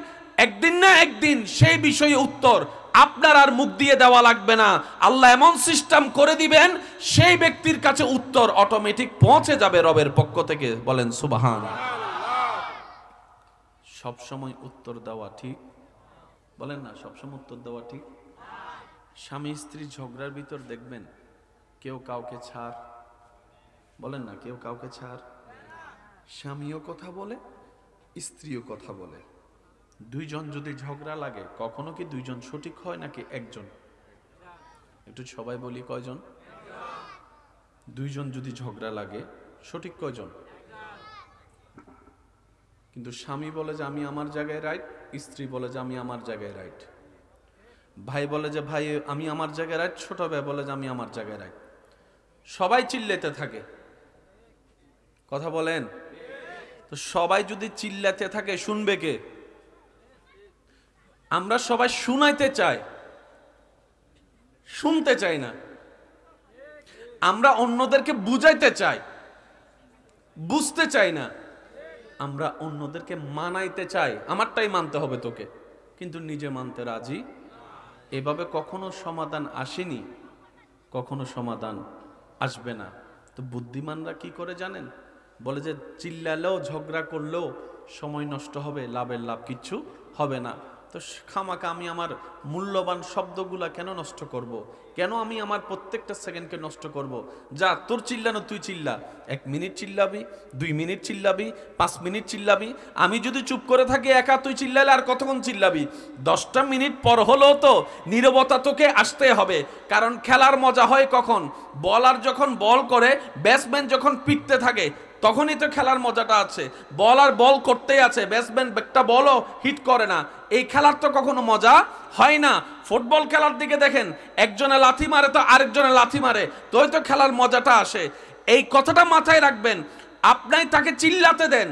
একদিন না একদিন সেই বিষয়ে উত্তর আপনার আর মুখ দিয়ে দেওয়া লাগবে না। আল্লাহ এমন সিস্টেম করে দিবেন, সেই ব্যক্তির কাছে উত্তর অটোমেটিক পৌঁছে যাবে রবের পক্ষ থেকে। বলেন সুবহান। সব সময় উত্তর দেওয়া ঠিক? বলেন না, সবসময় উত্তর দেওয়া ঠিক? স্বামী স্ত্রী ঝগড়ার ভিতর দেখবেন কেউ কাউকে ছাড়, বলেন না, কেউ কাউকে ছাড়। স্বামীও কথা বলে, স্ত্রীও কথা বলে। দুইজন যদি ঝগড়া লাগে, কখনো কি দুইজন সঠিক হয় নাকি একজন? একটু সবাই বলি, কয়জন? দুইজন যদি ঝগড়া লাগে, সঠিক কয়জন? কিন্তু স্বামী বলে যে আমি আমার জায়গায় রাইট, স্ত্রী বলে যে আমি আমার জায়গায় রাইট। ভাই বলে যে ভাই আমি আমার জায়গায় রাইট, ছোট ভাই বলে যে আমি আমার জায়গায় রাইট। সবাই চিল্লাতে থাকে, কথা বলেন। তো সবাই যদি চিল্লাতে থাকে, শুনবে কে? আমরা সবাই শুনাইতে চাই, শুনতে চাই না। আমরা অন্যদেরকে বুঝাইতে চাই, বুঝতে চাই না। আমরা অন্যদেরকে মানাইতে চাই, আমারটাই মানতে হবে তোকে, কিন্তু নিজে মানতে রাজি। এভাবে কখনো সমাধান আসেনি, কখনো সমাধান আসবে না। তো বুদ্ধিমানরা কি করে জানেন? বলে যে চিল্লালেও ঝগড়া করলেও সময় নষ্ট হবে, লাভের লাভ কিচ্ছু হবে না। তো খামাকা আমি আমার মূল্যবান শব্দগুলা কেন নষ্ট করব? কেন আমি আমার প্রত্যেকটা সেকেন্ডকে নষ্ট করব? যা, তোর চিল্লানো তুই চিল্লা। 1 মিনিট চিল্লাবি, 2 মিনিট চিল্লাবি, 5 মিনিট চিল্লাবি। আমি যদি চুপ করে থাকি একা, তুই চিল্লালে আর কতক্ষণ চিল্লাবি? 10টা মিনিট পর হলেও তো নীরবতা তোকে আসতে হবে। কারণ খেলার মজা হয় কখন? বলার যখন বল করে, ব্যাটসম্যান যখন পিটতে থাকে, তখনই তো খেলার মজাটা আছে। বল আর বল করতেই আছে, ব্যাটসম্যান একটা বলও হিট করে না, এই খেলার তো কখনো মজা হয় না। ফুটবল খেলার দিকে দেখেন, একজনে লাথি মারে তো আরেকজনে লাথি মারে, তোই তো খেলার মজাটা আসে। এই কথাটা মাথায় রাখবেন। আপনি তাকে চিল্লাতে দেন,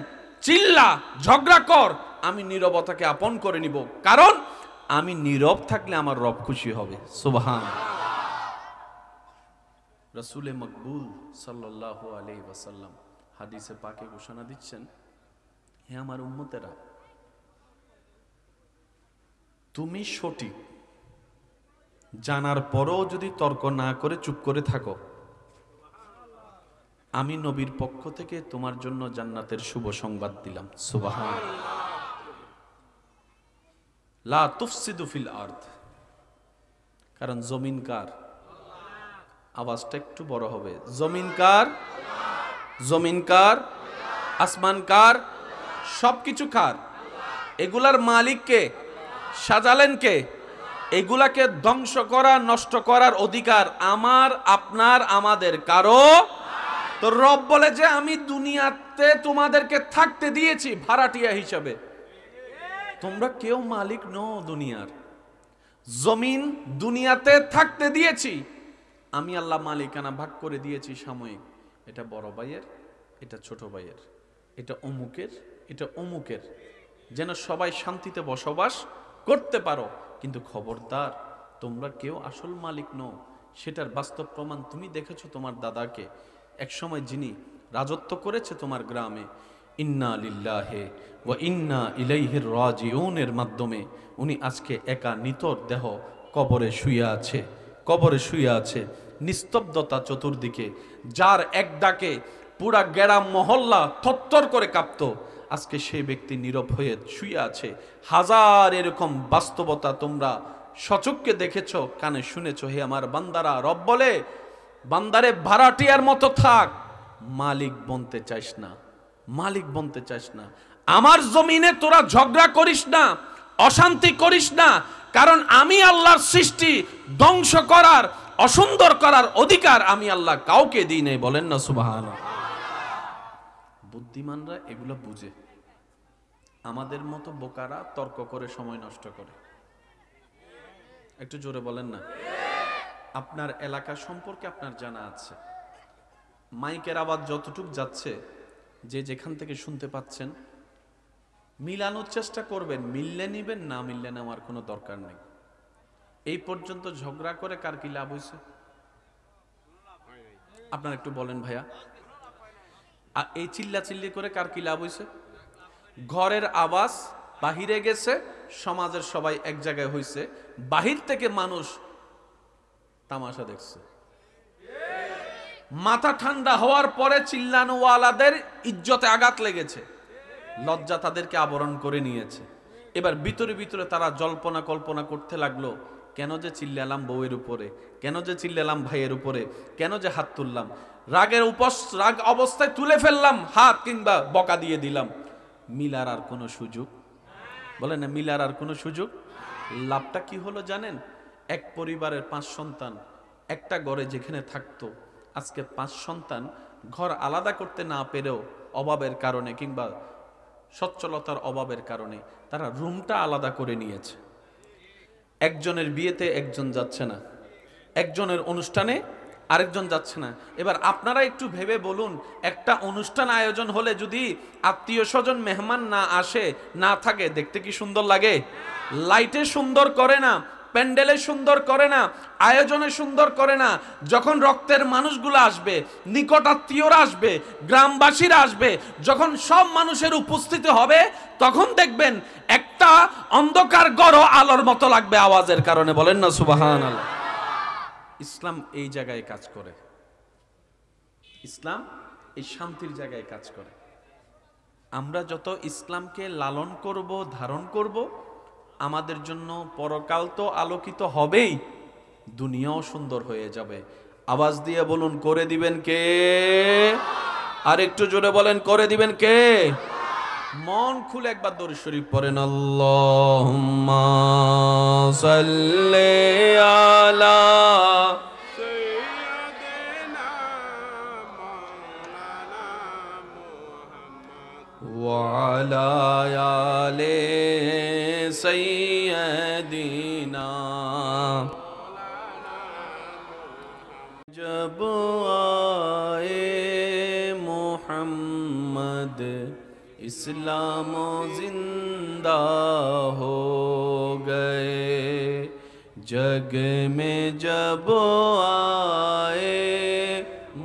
চিল্লা, ঝগড়া কর, আমি নীরবতাকে আপন করে নিব। কারণ আমি নীরব থাকলে আমার রব খুশি হবে। সুবহান। রাসূলে মকবুল সাল্লাল্লাহু আলাইহি ওয়াসাল্লাম হাদিসে পাকে ঘোষণা দিচ্ছেন, হে আমার উম্মতেরা, তুমি সঠিক জানার পরও যদি তর্ক না করে চুপ করে থাকো, আমি নবীর পক্ষ থেকে তোমার জন্য জান্নাতের শুভ সংবাদ দিলাম। সুবহান। লা তুফসিদু ফিল আরদ। কারণ জমিন কার? আওয়াজটা একটু বড় হবে। জমিন কার? জমিন কার? আসমান কার? সবকিছু কার? এগুলার মালিক কে? সাজালেন কে? এগুলাকে ধ্বংস করা, নষ্ট করার অধিকার আমার, আপনার, আমাদের কারো। তো রব বলে যে আমি দুনিয়াতে তোমাদেরকে থাকতে দিয়েছি ভাড়াটিয়া হিসাবে, তোমরা কেউ মালিক নও দুনিয়ার। জমিন দুনিয়াতে থাকতে দিয়েছি, আমি আল্লাহ মালিকানা ভাগ করে দিয়েছি সাময়িক। এটা বড় ভাইয়ের, এটা ছোট ভাইয়ের, এটা অমুকের, এটা অমুকের, যেন সবাই শান্তিতে বসবাস করতে পারো। কিন্তু খবরদার, তোমরা কেউ আসল মালিক নও। সেটার বাস্তব প্রমাণ তুমি দেখেছো তোমার দাদাকে একসময়, যিনি রাজত্ব করেছে তোমার গ্রামে। ইন্না লিল্লাহি ওয়া ইন্না ইলাইহির রাজিউনের মাধ্যমে উনি আজকে একা নিতর দেহ কবরে শুয়ে আছে, কবরে শুয়ে আছে। নিস্তব্ধতা চতুর্দিকে, যার এক ডাকে পুরা গ্রাম মহল্লা থরথর করে কাঁপত, আজকে সেই ব্যক্তি নীরব হয়ে শুয়ে আছে। হাজার এরকম বাস্তবতা তোমরা সচক্ষে দেখেছ, কানে শুনেছ। হে আমার বান্দারা, রব বলে বান্দারে ভাড়াটিয়ার মতো থাক, মালিক বনতে চাইস না, মালিক বনতে চাইস না। আমার জমিনে তোরা ঝগড়া করিস না, অশান্তি করিস না, কারণ আমি আল্লাহর সৃষ্টি ধ্বংস করার, অসুন্দর করার অধিকার আমি আল্লাহ কাউকে দিই নাই। বলেন না সুবহানাল্লাহ। বুদ্ধিমানরা এগুলো বুঝে, আমাদের মতো বোকারা তর্ক করে সময় নষ্ট করে। একটু জোরে বলেন না। আপনার এলাকা সম্পর্কে আপনার জানা আছে, মাইকের আওয়াজ যতটুক যাচ্ছে, যে যেখান থেকে শুনতে পাচ্ছেন, মিলানোর চেষ্টা করবেন। মিললে নিবেন, না মিললে নেওয়ার কোনো দরকার নেই। এই পর্যন্ত ঝগড়া করে কার কি লাভ হয়েছে আপনার একটু বলেন ভাইয়া। আর এই চিল্লাচিল্লি করে কার কি লাভ হয়েছে? ঘরের আওয়াজ বাহিরে গেছে, সমাজের সবাই এক জায়গায় হয়েছে, বাহির থেকে মানুষ তামাশা দেখছে। মাথা ঠান্ডা হওয়ার পরে চিল্লানোওয়ালাদের ইজ্জতে আঘাত লেগেছে, লজ্জা তাদেরকে আবরণ করে নিয়েছে। এবার ভিতরে ভিতরে তারা জল্পনা কল্পনা করতে লাগলো, কেন যে চিল্লালাম বউয়ের উপরে, কেন যে চিল্লালাম ভাইয়ের উপরে, কেন যে হাত তুললাম, রাগ অবস্থায় তুলে ফেললাম হাত, কিংবা বকা দিয়ে দিলাম। মিলার আর কোনো সুযোগ, বলেন না, মিলার আর কোনো সুযোগ। লাভটা কি হলো জানেন? এক পরিবারের 5 সন্তান একটা ঘরে যেখানে থাকতো, আজকে 5 সন্তান ঘর আলাদা করতে না পেরেও অভাবের কারণে কিংবা সচ্ছলতার অভাবের কারণে তারা রুমটা আলাদা করে নিয়েছে। একজনের বিয়েতে একজন যাচ্ছে না, একজনের অনুষ্ঠানে আরেকজন যাচ্ছে না। এবার আপনারা একটু ভেবে বলুন, একটা অনুষ্ঠান আয়োজন হলে যদি আত্মীয় স্বজন মেহমান না আসে, না থাকে, দেখতে কি সুন্দর লাগে? লাইটে সুন্দর করে না, প্যান্ডেলে সুন্দর করে না, আয়োজনে সুন্দর করে না। যখন রক্তের মানুষগুলো আসবে, নিকট আত্মীয়রা আসবে, গ্রামবাসীরা আসবে, যখন সব মানুষের উপস্থিতি হবে, তখন দেখবেন একটা অন্ধকার গড় আলোর মতো লাগবে আওয়াজের কারণে। বলেন না সুবহানাল্লাহ। ইসলাম এই জায়গায় কাজ করে, ইসলাম এই শান্তির জায়গায় কাজ করে। আমরা যত ইসলামকে লালন করব, ধারণ করব, আমাদের জন্য পরকাল তো আলোকিত হবেই, দুনিয়াও সুন্দর হয়ে যাবে। আওয়াজ দিয়ে বলুন, করে দিবেন কে? আর একটু জোরে বলেন, করে দিবেন কে? মন খুলে একবার দরুদ শরীফ পড়েন। আল্লাহুম্মা সাল্লি আলা সাইয়্যিদিনা মাওলানা মুহাম্মদ ওয়া আলা আলি সাইয়্যিদিনা। जब आए मोहम्मद इस्लाम जिंदा हो गए, जग में जब आए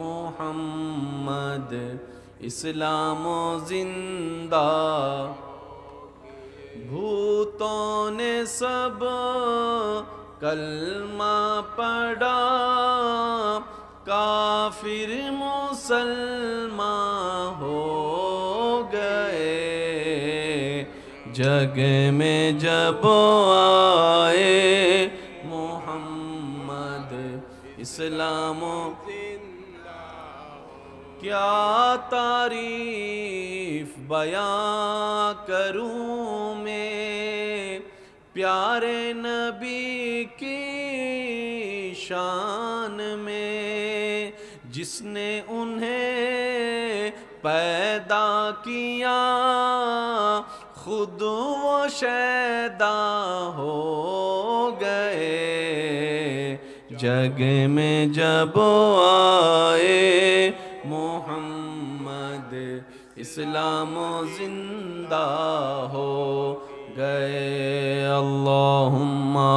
मोहम्मद इस्लाम जिंदा, भूतों ने सब कलमा पढ़ा, काफिर मुसलमान हो गए, जग में जब आए मोहम्मद इस्लाम जिंदा। क्या तारीफ बयां करूं मैं प्यारे नबी की शान में, जिसने उन्हें पैदा किया खुद वो शैदा हो गए, जग में जब आए मोहम्मद इस्लाम जिंदा हो गए। अल्लाहुम्मा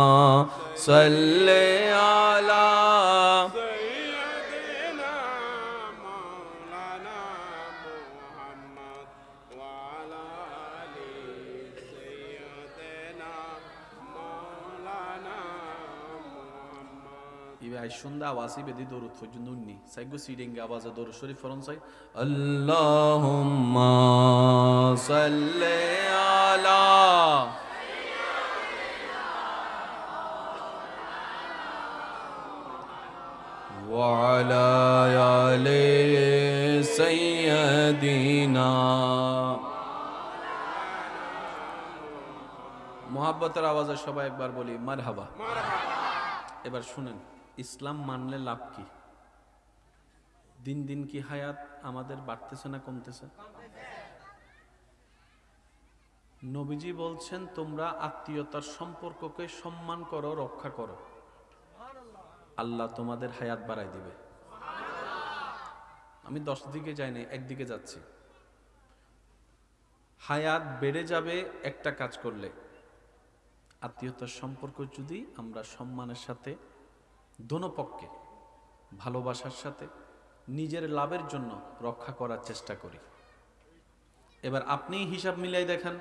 सल्ले अला सय्यिदिना मौलाना मुहम्मद व अला आलि सय्यिदिना मौलाना मुहम्मद। ইবে আই সুন্দর আওয়াজই বেদি দরুদ পর্যন্ত উন্নি সাইগো সিডিং আওয়াজে দরুদ শরীফ ফরন চাই আল্লাহুম্মা সাল্লি আলা ওয়া আলা আলি সাইয়্যিদিনা। মোহাব্বতের আওয়াজে সবাই একবার বলি মারহাবা। এবার শুনেন, ইসলাম মানলে লাভ কি? দিন দিন কি হায়াত আমাদের বাড়তেছে না কমতেছে? নবীজি বলছেন তোমরা আত্মীয়তার সম্পর্ককে সম্মান করো, রক্ষা করো, আল্লাহ তোমাদের হায়াত বাড়াই দিবে। আমি 10 দিকে যাই না, একদিকে যাচ্ছি। হায়াত বেড়ে যাবে একটা কাজ করলে, আত্মীয়তার সম্পর্ক যদি আমরা সম্মানের সাথে, দোনো পক্ষে ভালোবাসার সাথে, নিজের লাভের জন্য রক্ষা করার চেষ্টা করি। এবার আপনি হিসাব মিলাই দেখেন,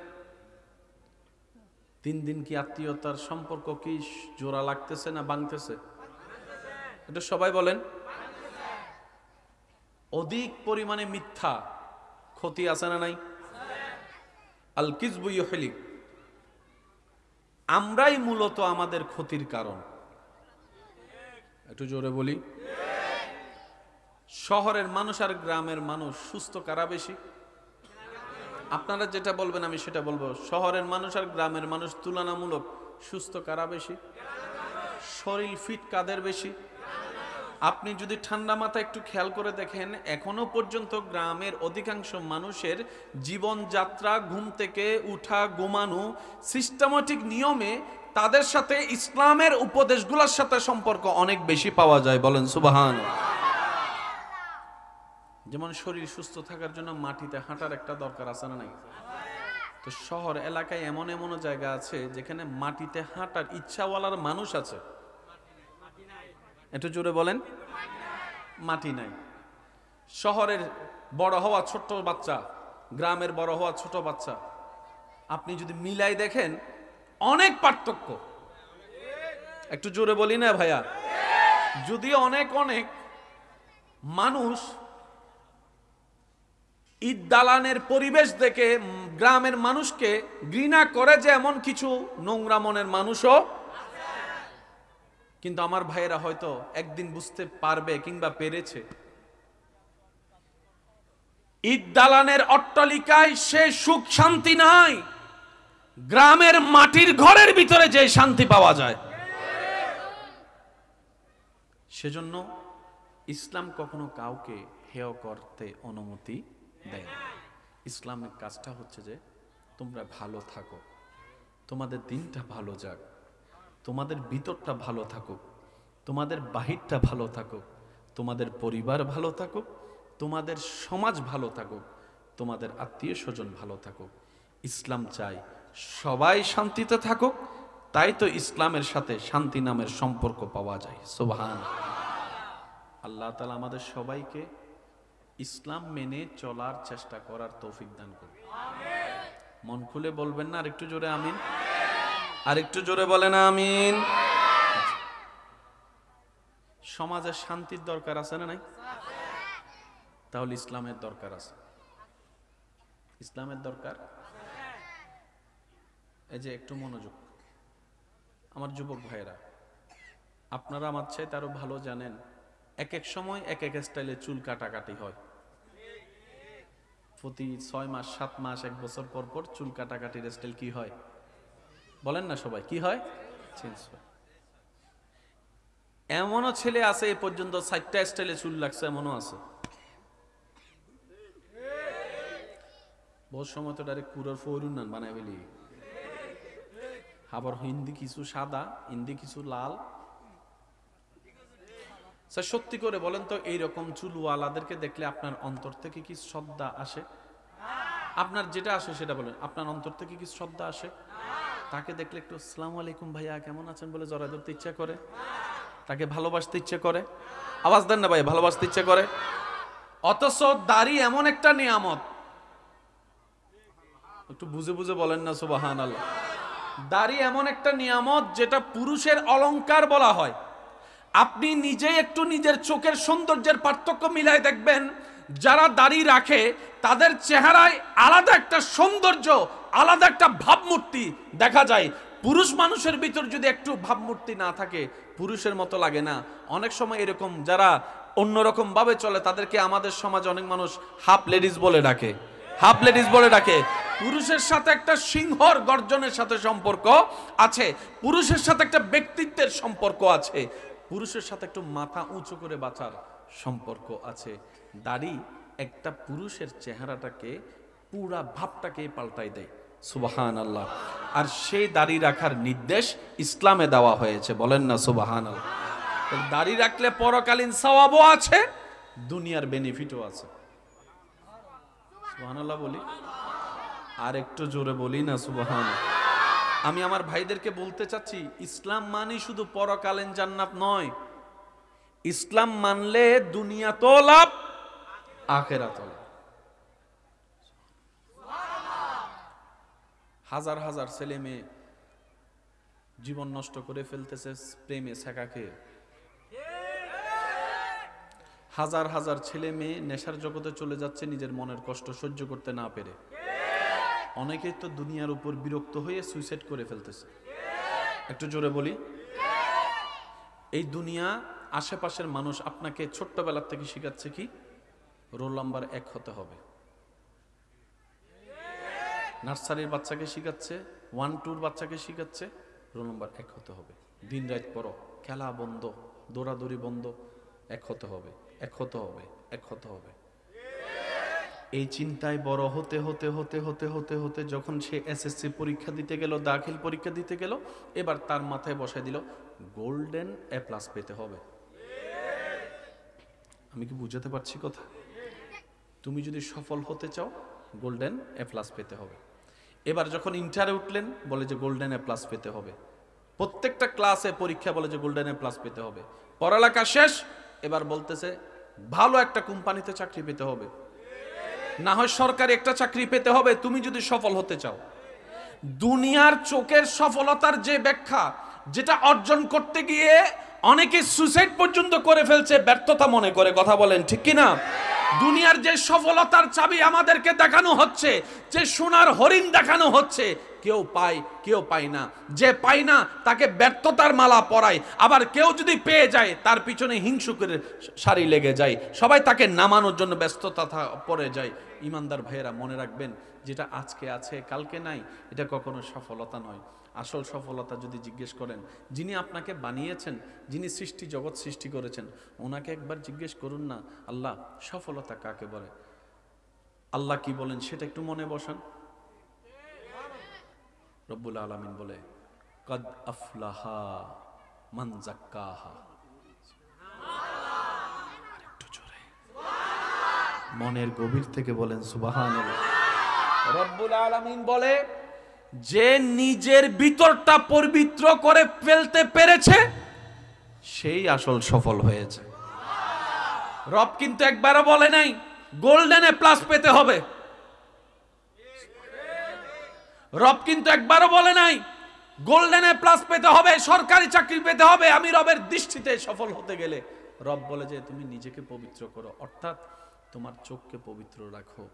দিন দিন কি আত্মীয়তার সম্পর্ক কি জোড়া লাগতেছে না ভাঙতেছে? এটা সবাই বলেন। অধিক পরিমাণে মিথ্যা ক্ষতি আছে না নাই? আল কিযবু ইউহলিক, আমরাই মূলত আমাদের ক্ষতির কারণ। একটু জোরে বলি। শহরের মানুষ আর গ্রামের মানুষ সুস্থ কারা বেশি? আপনারা যেটা বলবেন আমি সেটা বলবো। শহরের মানুষ আর গ্রামের মানুষ তুলনামূলক সুস্থ কারা বেশি? শরীর ফিট কাদের বেশি? আপনি যদি ঠান্ডা মাথায় একটু খেয়াল করে দেখেন, এখনো পর্যন্ত গ্রামের অধিকাংশ মানুষের জীবনযাত্রা, ঘুম থেকে উঠা, ঘুমানো, সিস্টেমেটিক নিয়মে তাদের সাথে ইসলামের উপদেশগুলোর সাথে সম্পর্ক অনেক বেশি পাওয়া যায়। বলেন সুবহানাল্লাহ। যেমন শরীর সুস্থ থাকার জন্য মাটিতে হাঁটার একটা দরকার আছে না নাই? তো শহর এলাকায় এমন এমন জায়গা আছে যেখানে মাটিতে হাঁটার ইচ্ছাওয়ালার মানুষ আছে, একটু জোরে বলেন, মাটি নাই। শহরের বড় হওয়া ছোট বাচ্চা, গ্রামের বড় হওয়া ছোট বাচ্চা, আপনি যদি মিলাই দেখেন অনেক পার্থক্য। একটু জোরে বলি না ভাইয়া? যদি অনেক অনেক মানুষ ঈদ দালানের পরিবেশ দেখে গ্রামের মানুষকে ঘৃণা করে, যে এমন কিছু নোংরা মনের মানুষও, কিন্তু আমার ভাইয়েরা হয়তো একদিন বুঝতে পারবে কিংবা পেরেছে, ঈদ দালানের অট্টালিকায় সে সুখ শান্তি নাই, গ্রামের মাটির ঘরের ভিতরে যে শান্তি পাওয়া যায়। সেজন্য ইসলাম কখনো কাউকে হেয় করতে অনুমতি দেয় না। ইসলামের কাজটা হচ্ছে যে তোমরা ভালো থাকো, তোমাদের দিনটা ভালো যাক, তোমাদের ভিতরটা ভালো থাকুক, তোমাদের বাহিরটা ভালো থাকুক, তোমাদের পরিবার ভালো থাকুক, তোমাদের সমাজ ভালো থাকুক, তোমাদের আত্মীয় স্বজন ভালো থাকুক। ইসলাম চাই সবাই শান্তিতে থাকুক, তাই তো ইসলামের সাথে শান্তি নামের সম্পর্ক পাওয়া যায়। সুবহানাল্লাহ। আল্লাহ তাআলা আমাদের সবাইকে ইসলাম মেনে চলার চেষ্টা করার তৌফিক দান করুন। মন খুলে বলবেন না? আরেকটু জোরে আমিন। আরেকটু জোরে বলেন আমিন। সমাজে শান্তির দরকার আছে না নাই? তাহলে ইসলামের দরকার আছে। ইসলামের দরকার। এই যে একটু মনোযোগ, আমার যুবক ভাইয়েরা, আপনারা আমার চাইতে আরো ভালো জানেন, এক এক সময় এক এক স্টাইলে চুল কাটাকাটি হয়। প্রতি 6 মাস 7 মাস 1 বছর পর পর চুল কাটাকাটির স্টাইল কি হয় বলেন না সবাই? কি হয়? চেঞ্জ হয়। এমনও ছেলে আছে এ পর্যন্ত 4টা স্টাইলে চুল লাগছে, এমনও আছে। বহু সময় তো ডাইরেক্ট পুরোর ফৌরুন বানায় বলি, আবার হিন্দি কিছু সাদা, হিন্দি কিছু লাল। স্যার সত্যি করে বলেন তো, এইরকম চুলওয়ালাদেরকে দেখলে আপনার অন্তর থেকে কি শ্রদ্ধা আসে? আপনার যেটা আসে সেটা বলেন। আপনার অন্তর থেকে কি শ্রদ্ধা আসে? তাকে দেখলে একটু আসসালামু আলাইকুম ভাইয়া কেমন আছেন বলে জড়ায় ধরতে ইচ্ছা করে? তাকে ভালোবাসতে ইচ্ছে করে? আওয়াজ দেন না ভাই, ভালোবাসতে ইচ্ছে করে। অথচ দাড়ি এমন একটা নিয়ামত, একটু বুঝে বুঝে বলেন না সুবহানাল্লাহ। দাড়ি এমন একটা নিয়ামত যেটা পুরুষের অলংকার বলা হয়, আপনি নিজেই একটু নিজের চোখের সৌন্দর্যের পার্থক্য মিলাই দেখবেন, যারা দাড়ি রাখে তাদের চেহারায় আলাদা একটা সৌন্দর্য, আলাদা একটা ভাবমূর্তি দেখা যায়। পুরুষ মানুষের ভিতর যদি একটু ভাবমূর্তি না থাকে, পুরুষের মতো লাগে না। অনেক সময় এরকম যারা অন্যরকম ভাবে চলে তাদেরকে আমাদের সমাজে অনেক মানুষ হাফ লেডিস বলে ডাকে, হাফ লেডিস বলে ডাকে। পুরুষের সাথে একটা সিংহর গর্জনের সাথে সম্পর্ক আছে, পুরুষের সাথে একটা ব্যক্তিত্বের সম্পর্ক আছে, পুরুষের সাথে একটু মাথা উঁচু করে বাঁচার সম্পর্ক আছে। দাড়ি একটা পুরুষের চেহারাটাকে, পুরা ভাবটাকে পাল্টাই দেয়। সুবহানাল্লাহ। আর সেই দাড়ি রাখার নির্দেশ ইসলামে দেওয়া হয়েছে, বলেন না সুবহানাল্লাহ। দাড়ি রাখলে পরকালীন সওয়াবও আছে, দুনিয়ার বেনিফিটও আছে। সুবহানাল্লাহ বলি, আর একটু জোরে বলি না সুবহানাল্লাহ। আমি আমার ভাইদেরকে বলতে চাচ্ছি, ইসলাম মানে শুধু পরকালীন জান্নাত নয়, ইসলাম মানলে দুনিয়াতেও লাভ, আখিরাতেও লাভ। হাজার হাজার ছেলে মেয়ে জীবন নষ্ট করে ফেলতেছে প্রেমে ছ্যাঁকা খেয়ে। হাজার হাজার ছেলে মেয়ে নেশার জগতে চলে যাচ্ছে নিজের মনের কষ্ট সহ্য করতে না পেরে। অনেকেই তো দুনিয়ার উপর বিরক্ত হয়ে সুইসাইড করে ফেলতেছে। একটু জোরে বলি। এই দুনিয়া, আশেপাশের মানুষ আপনাকে ছোট্টবেলা থেকে শিখাচ্ছে কি? রোল নাম্বার 1 হতে হবে। নার্সারির বাচ্চাকে শিখাচ্ছে, 1-2 বাচ্চাকে শিখাচ্ছে রোল নাম্বার 1 হতে হবে। দিন রাত পড়ো, খেলা বন্ধ, দৌড়াদৌড়ি বন্ধ, 1 হতে হবে, 1 হতে হবে, 1 হতে হবে। এই চিন্তায় বড় হতে হতে হতে হতে হতে হতে যখন সে এসএসসি পরীক্ষা দিতে গেল, দাখিল পরীক্ষা দিতে গেল, এবার তার মাথায় বসায় দিল গোল্ডেন A+ পেতে হবে। আমি কি বুঝাতে পারছি কথা? তুমি যদি সফল হতে চাও গোল্ডেন A+ পেতে হবে। এবার যখন ইন্টারে উঠলেন বলে যে গোল্ডেন A+ পেতে হবে। প্রত্যেকটা ক্লাসে পরীক্ষা বলে যে গোল্ডেন A+ পেতে হবে। পড়ালেখা শেষ, এবার বলতেছে ভালো একটা কোম্পানিতে চাকরি পেতে হবে, না হয় সরকারি একটা চাকরি পেতে হবে তুমি যদি সফল হতে চাও। দুনিয়ার চোখের সফলতার যে ব্যাখ্যা, যেটা অর্জন করতে গিয়ে অনেকে সুইসাইড পর্যন্ত করে ফেলছে ব্যর্থতা মনে করে। কথা বলেন ঠিক কিনা? দুনিয়ার যে সফলতার চাবি আমাদেরকে দেখানো হচ্ছে, যে সোনার হরিণ দেখানো হচ্ছে, কেউ পায় কেউ পায় না। যে পায় না তাকে ব্যর্থতার মালা পরায়, আবার কেউ যদি পেয়ে যায় তার পিছনে হিংসুকের সারি লেগে যায়, সবাই তাকে নামানোর জন্য ব্যস্ততা পড়ে যায়। ইমানদার ভাইয়েরা মনে রাখবেন, যেটা আজকে আছে কালকে নাই, এটা কখনো সফলতা নয়। আসল সফলতা যদি জিজ্ঞেস করেন, যিনি আপনাকে বানিয়েছেন, যিনি সৃষ্টি জগৎ সৃষ্টি করেছেন, ওনাকে একবার জিজ্ঞেস করুন না, আল্লাহ সফলতা কাকে বলে? আল্লাহ কি বলেন সেটা একটু মনে বসান। রব্বুল আলামিন বলে কদ আফলাহা মান যাক্কাহা। আরেকটু জোরে মনের গভীর থেকে বলেন সুবহানাল্লাহ। রব্বুল আলামিন বলে যে নিজের ভিতরটা পবিত্র করে ফেলতে পেরেছে সেই আসল সফল হয়েছে। রব কিন্তু একবারও বলে নাই গোল্ডেন A+ পেতে হবে। রব কিন্তু একবারও বলে নাই গোল্ডেন A+ পেতে হবে, সরকারি চাকরি পেতে হবে। আমি রবের দৃষ্টিতে সফল হতে গেলে রব বলে যে তুমি নিজেকে পবিত্র করো, অর্থাৎ তোমার চোখকে পবিত্র রাখো,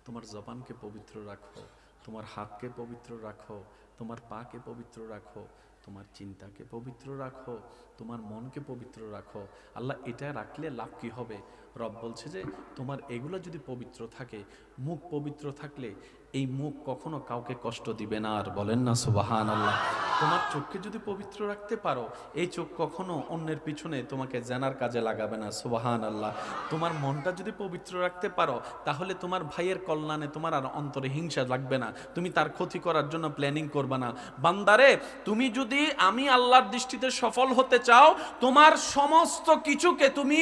তোমার জবানকে পবিত্র রাখো, তোমার হাতকে পবিত্র রাখো, তোমার পাকে পবিত্র রাখো, তোমার চিন্তাকে পবিত্র রাখো, তোমার মনকে পবিত্র রাখো। আল্লাহ এটা রাখলে লাভ কি হবে? রব বলছে যে তোমার এগুলো যদি পবিত্র থাকে, মুখ পবিত্র থাকলে এই মুখ কখনো কাউকে কষ্ট দিবে না। আর বলেন না সুবহানাল্লাহ। তোমার চোখকে যদি পবিত্র রাখতে পারো, এই চোখ কখনো অন্যের পিছনে তোমাকে জানার কাজে লাগাবে না। সুবহানাল্লাহ। তোমার মনটা যদি পবিত্র রাখতে পারো, তাহলে তোমার ভাইয়ের কল্যাণে তোমার আর অন্তরে হিংসা লাগবে না, তুমি তার ক্ষতি করার জন্য প্ল্যানিং করবে না। বান্দারে, তুমি যদি আমি আল্লাহর দৃষ্টিতে সফল হতে চাও, তোমার সমস্ত কিছুকে তুমি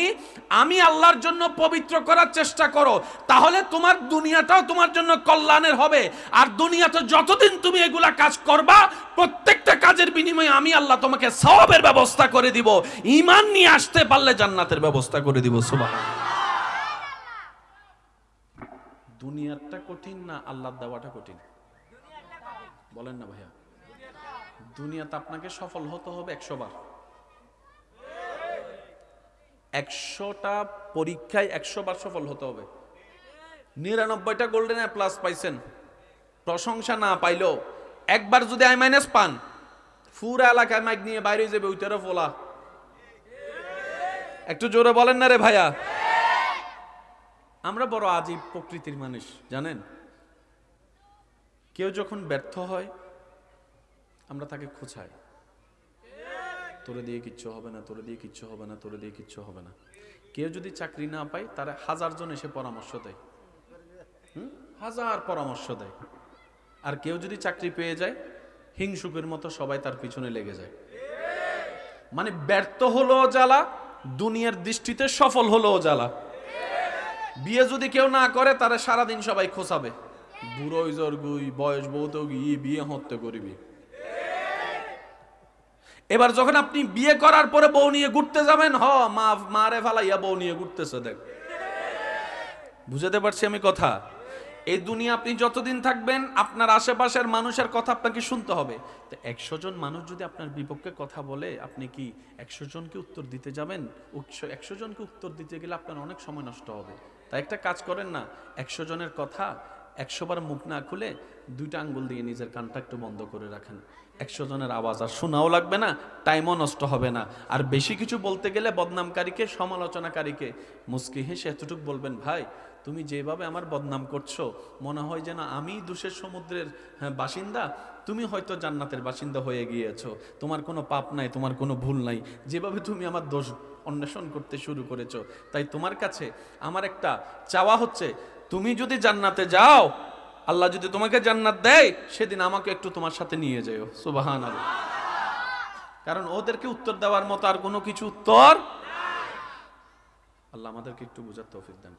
আমি আল্লাহর জন্য পবিত্র করার চেষ্টা করো, তাহলে তোমার দুনিয়াটাও তোমার জন্য কল্যাণের হবে। আর দুনিয়াতে যতদিন তুমি এগুলা কাজ করবা, প্রত্যেকটা কাজের বিনিময়ে আমি আল্লাহ তোমাকে সওয়াবের ব্যবস্থা করে দিব। ঈমান নিয়ে আসতে পারলে জান্নাতের ব্যবস্থা করে দিব। সুবহানাল্লাহ। দুনিয়াটা কঠিন না আল্লাহর দেওয়াটা কঠিন? বলেন না ভাইয়া। দুনিয়াতে আপনাকে সফল হতে হবে 100 বার, 100টা পরীক্ষায় 100 বার সফল হতে হবে। 99টা গোল্ডেন এ প্লাস পাইছেন, প্রশংসা না পাইলেও একবার যদি আই মাইনাস পান, পুরা এলাকায় মাইক নিয়ে বাইরে যাবে ওইটারও ফোলা। একটু জোরে বলেন না রে ভাইয়া। আমরা বড় আজীব প্রকৃতির মানুষ জানেন। কেউ যখন ব্যর্থ হয় আমরা তাকে খোঁচাই, তোরে দিয়ে কিচ্ছু হবে না, তোরে দিয়ে কিচ্ছু হবে না, তোরে দিয়ে কিচ্ছু হবে না। কেউ যদি চাকরি না পায় তারা 1000 জন এসে পরামর্শ দেয়, 1000 পরামর্শ দেয়। আর কেউ যদি চাকরি পেয়ে যায় হিংসুকের মতো সবাই তার পিছনে লেগে যায়। মানে ব্যর্থ হলো জ্বালা, দুনিয়ার দৃষ্টিতে সফল হলো জ্বালা। বিয়ে যদি কেউ না করে তারা সারাদিন সবাই খোঁচাবে, বুড়োই জর্গুই বয়স বহুত বিয়ে হতে করবি। এবার যখন আপনি বিয়ে করার পরে বউ নিয়ে ঘুরতে যাবেন, মারে ফালাইয়া বউ নিয়ে ঘুরতেছে, দেখ। বুঝাতে পারছি আমি কথা? এই দুনিয়া আপনি যতদিন থাকবেন আপনার আশেপাশের মানুষের কথা আপনাকে শুনতে হবে। তো 100 জন মানুষ যদি আপনার বিপক্ষে কথা বলে, আপনি কি 100 জনকে উত্তর দিতে যাবেন? 100 জনকে উত্তর দিতে গেলে আপনার অনেক সময় নষ্ট হবে। তাই একটা কাজ করেন না, 100 জনের কথা 100 বার মুখ না খুলে 2টা আঙ্গুল দিয়ে নিজের কানটা একটু বন্ধ করে রাখেন। 100 জনের আওয়াজ আর শোনাও লাগবে না, টাইমও নষ্ট হবে না। আর বেশি কিছু বলতে গেলে বদনামকারীকে, সমালোচনাকারীকে মুচকি হেসে এতটুকু বলবেন, ভাই তুমি যেভাবে আমার বদনাম করছো মনে হয় যেন আমি দোষের সমুদ্রের বাসিন্দা, তুমি হয়তো জান্নাতের বাসিন্দা হয়ে গিয়েছো। তোমার কোনো পাপ নাই, তোমার কোনো ভুল নাই। যেভাবে তুমি আমার দোষ অন্বেষণ করতে শুরু করেছো, তাই তোমার কাছে আমার একটা চাওয়া হচ্ছে, তুমি যদি জান্নাতে যাও, আল্লাহ যদি তোমাকে জান্নাত দেয়, সেদিন আমাকে একটু তোমার সাথে নিয়ে যাও। সুবহানাল্লাহ। কারণ ওদেরকে উত্তর দেওয়ার মতো আর কোনো কিছু উত্তর, আল্লাহ আমাদেরকে একটু বুঝার তৌফিক দেন।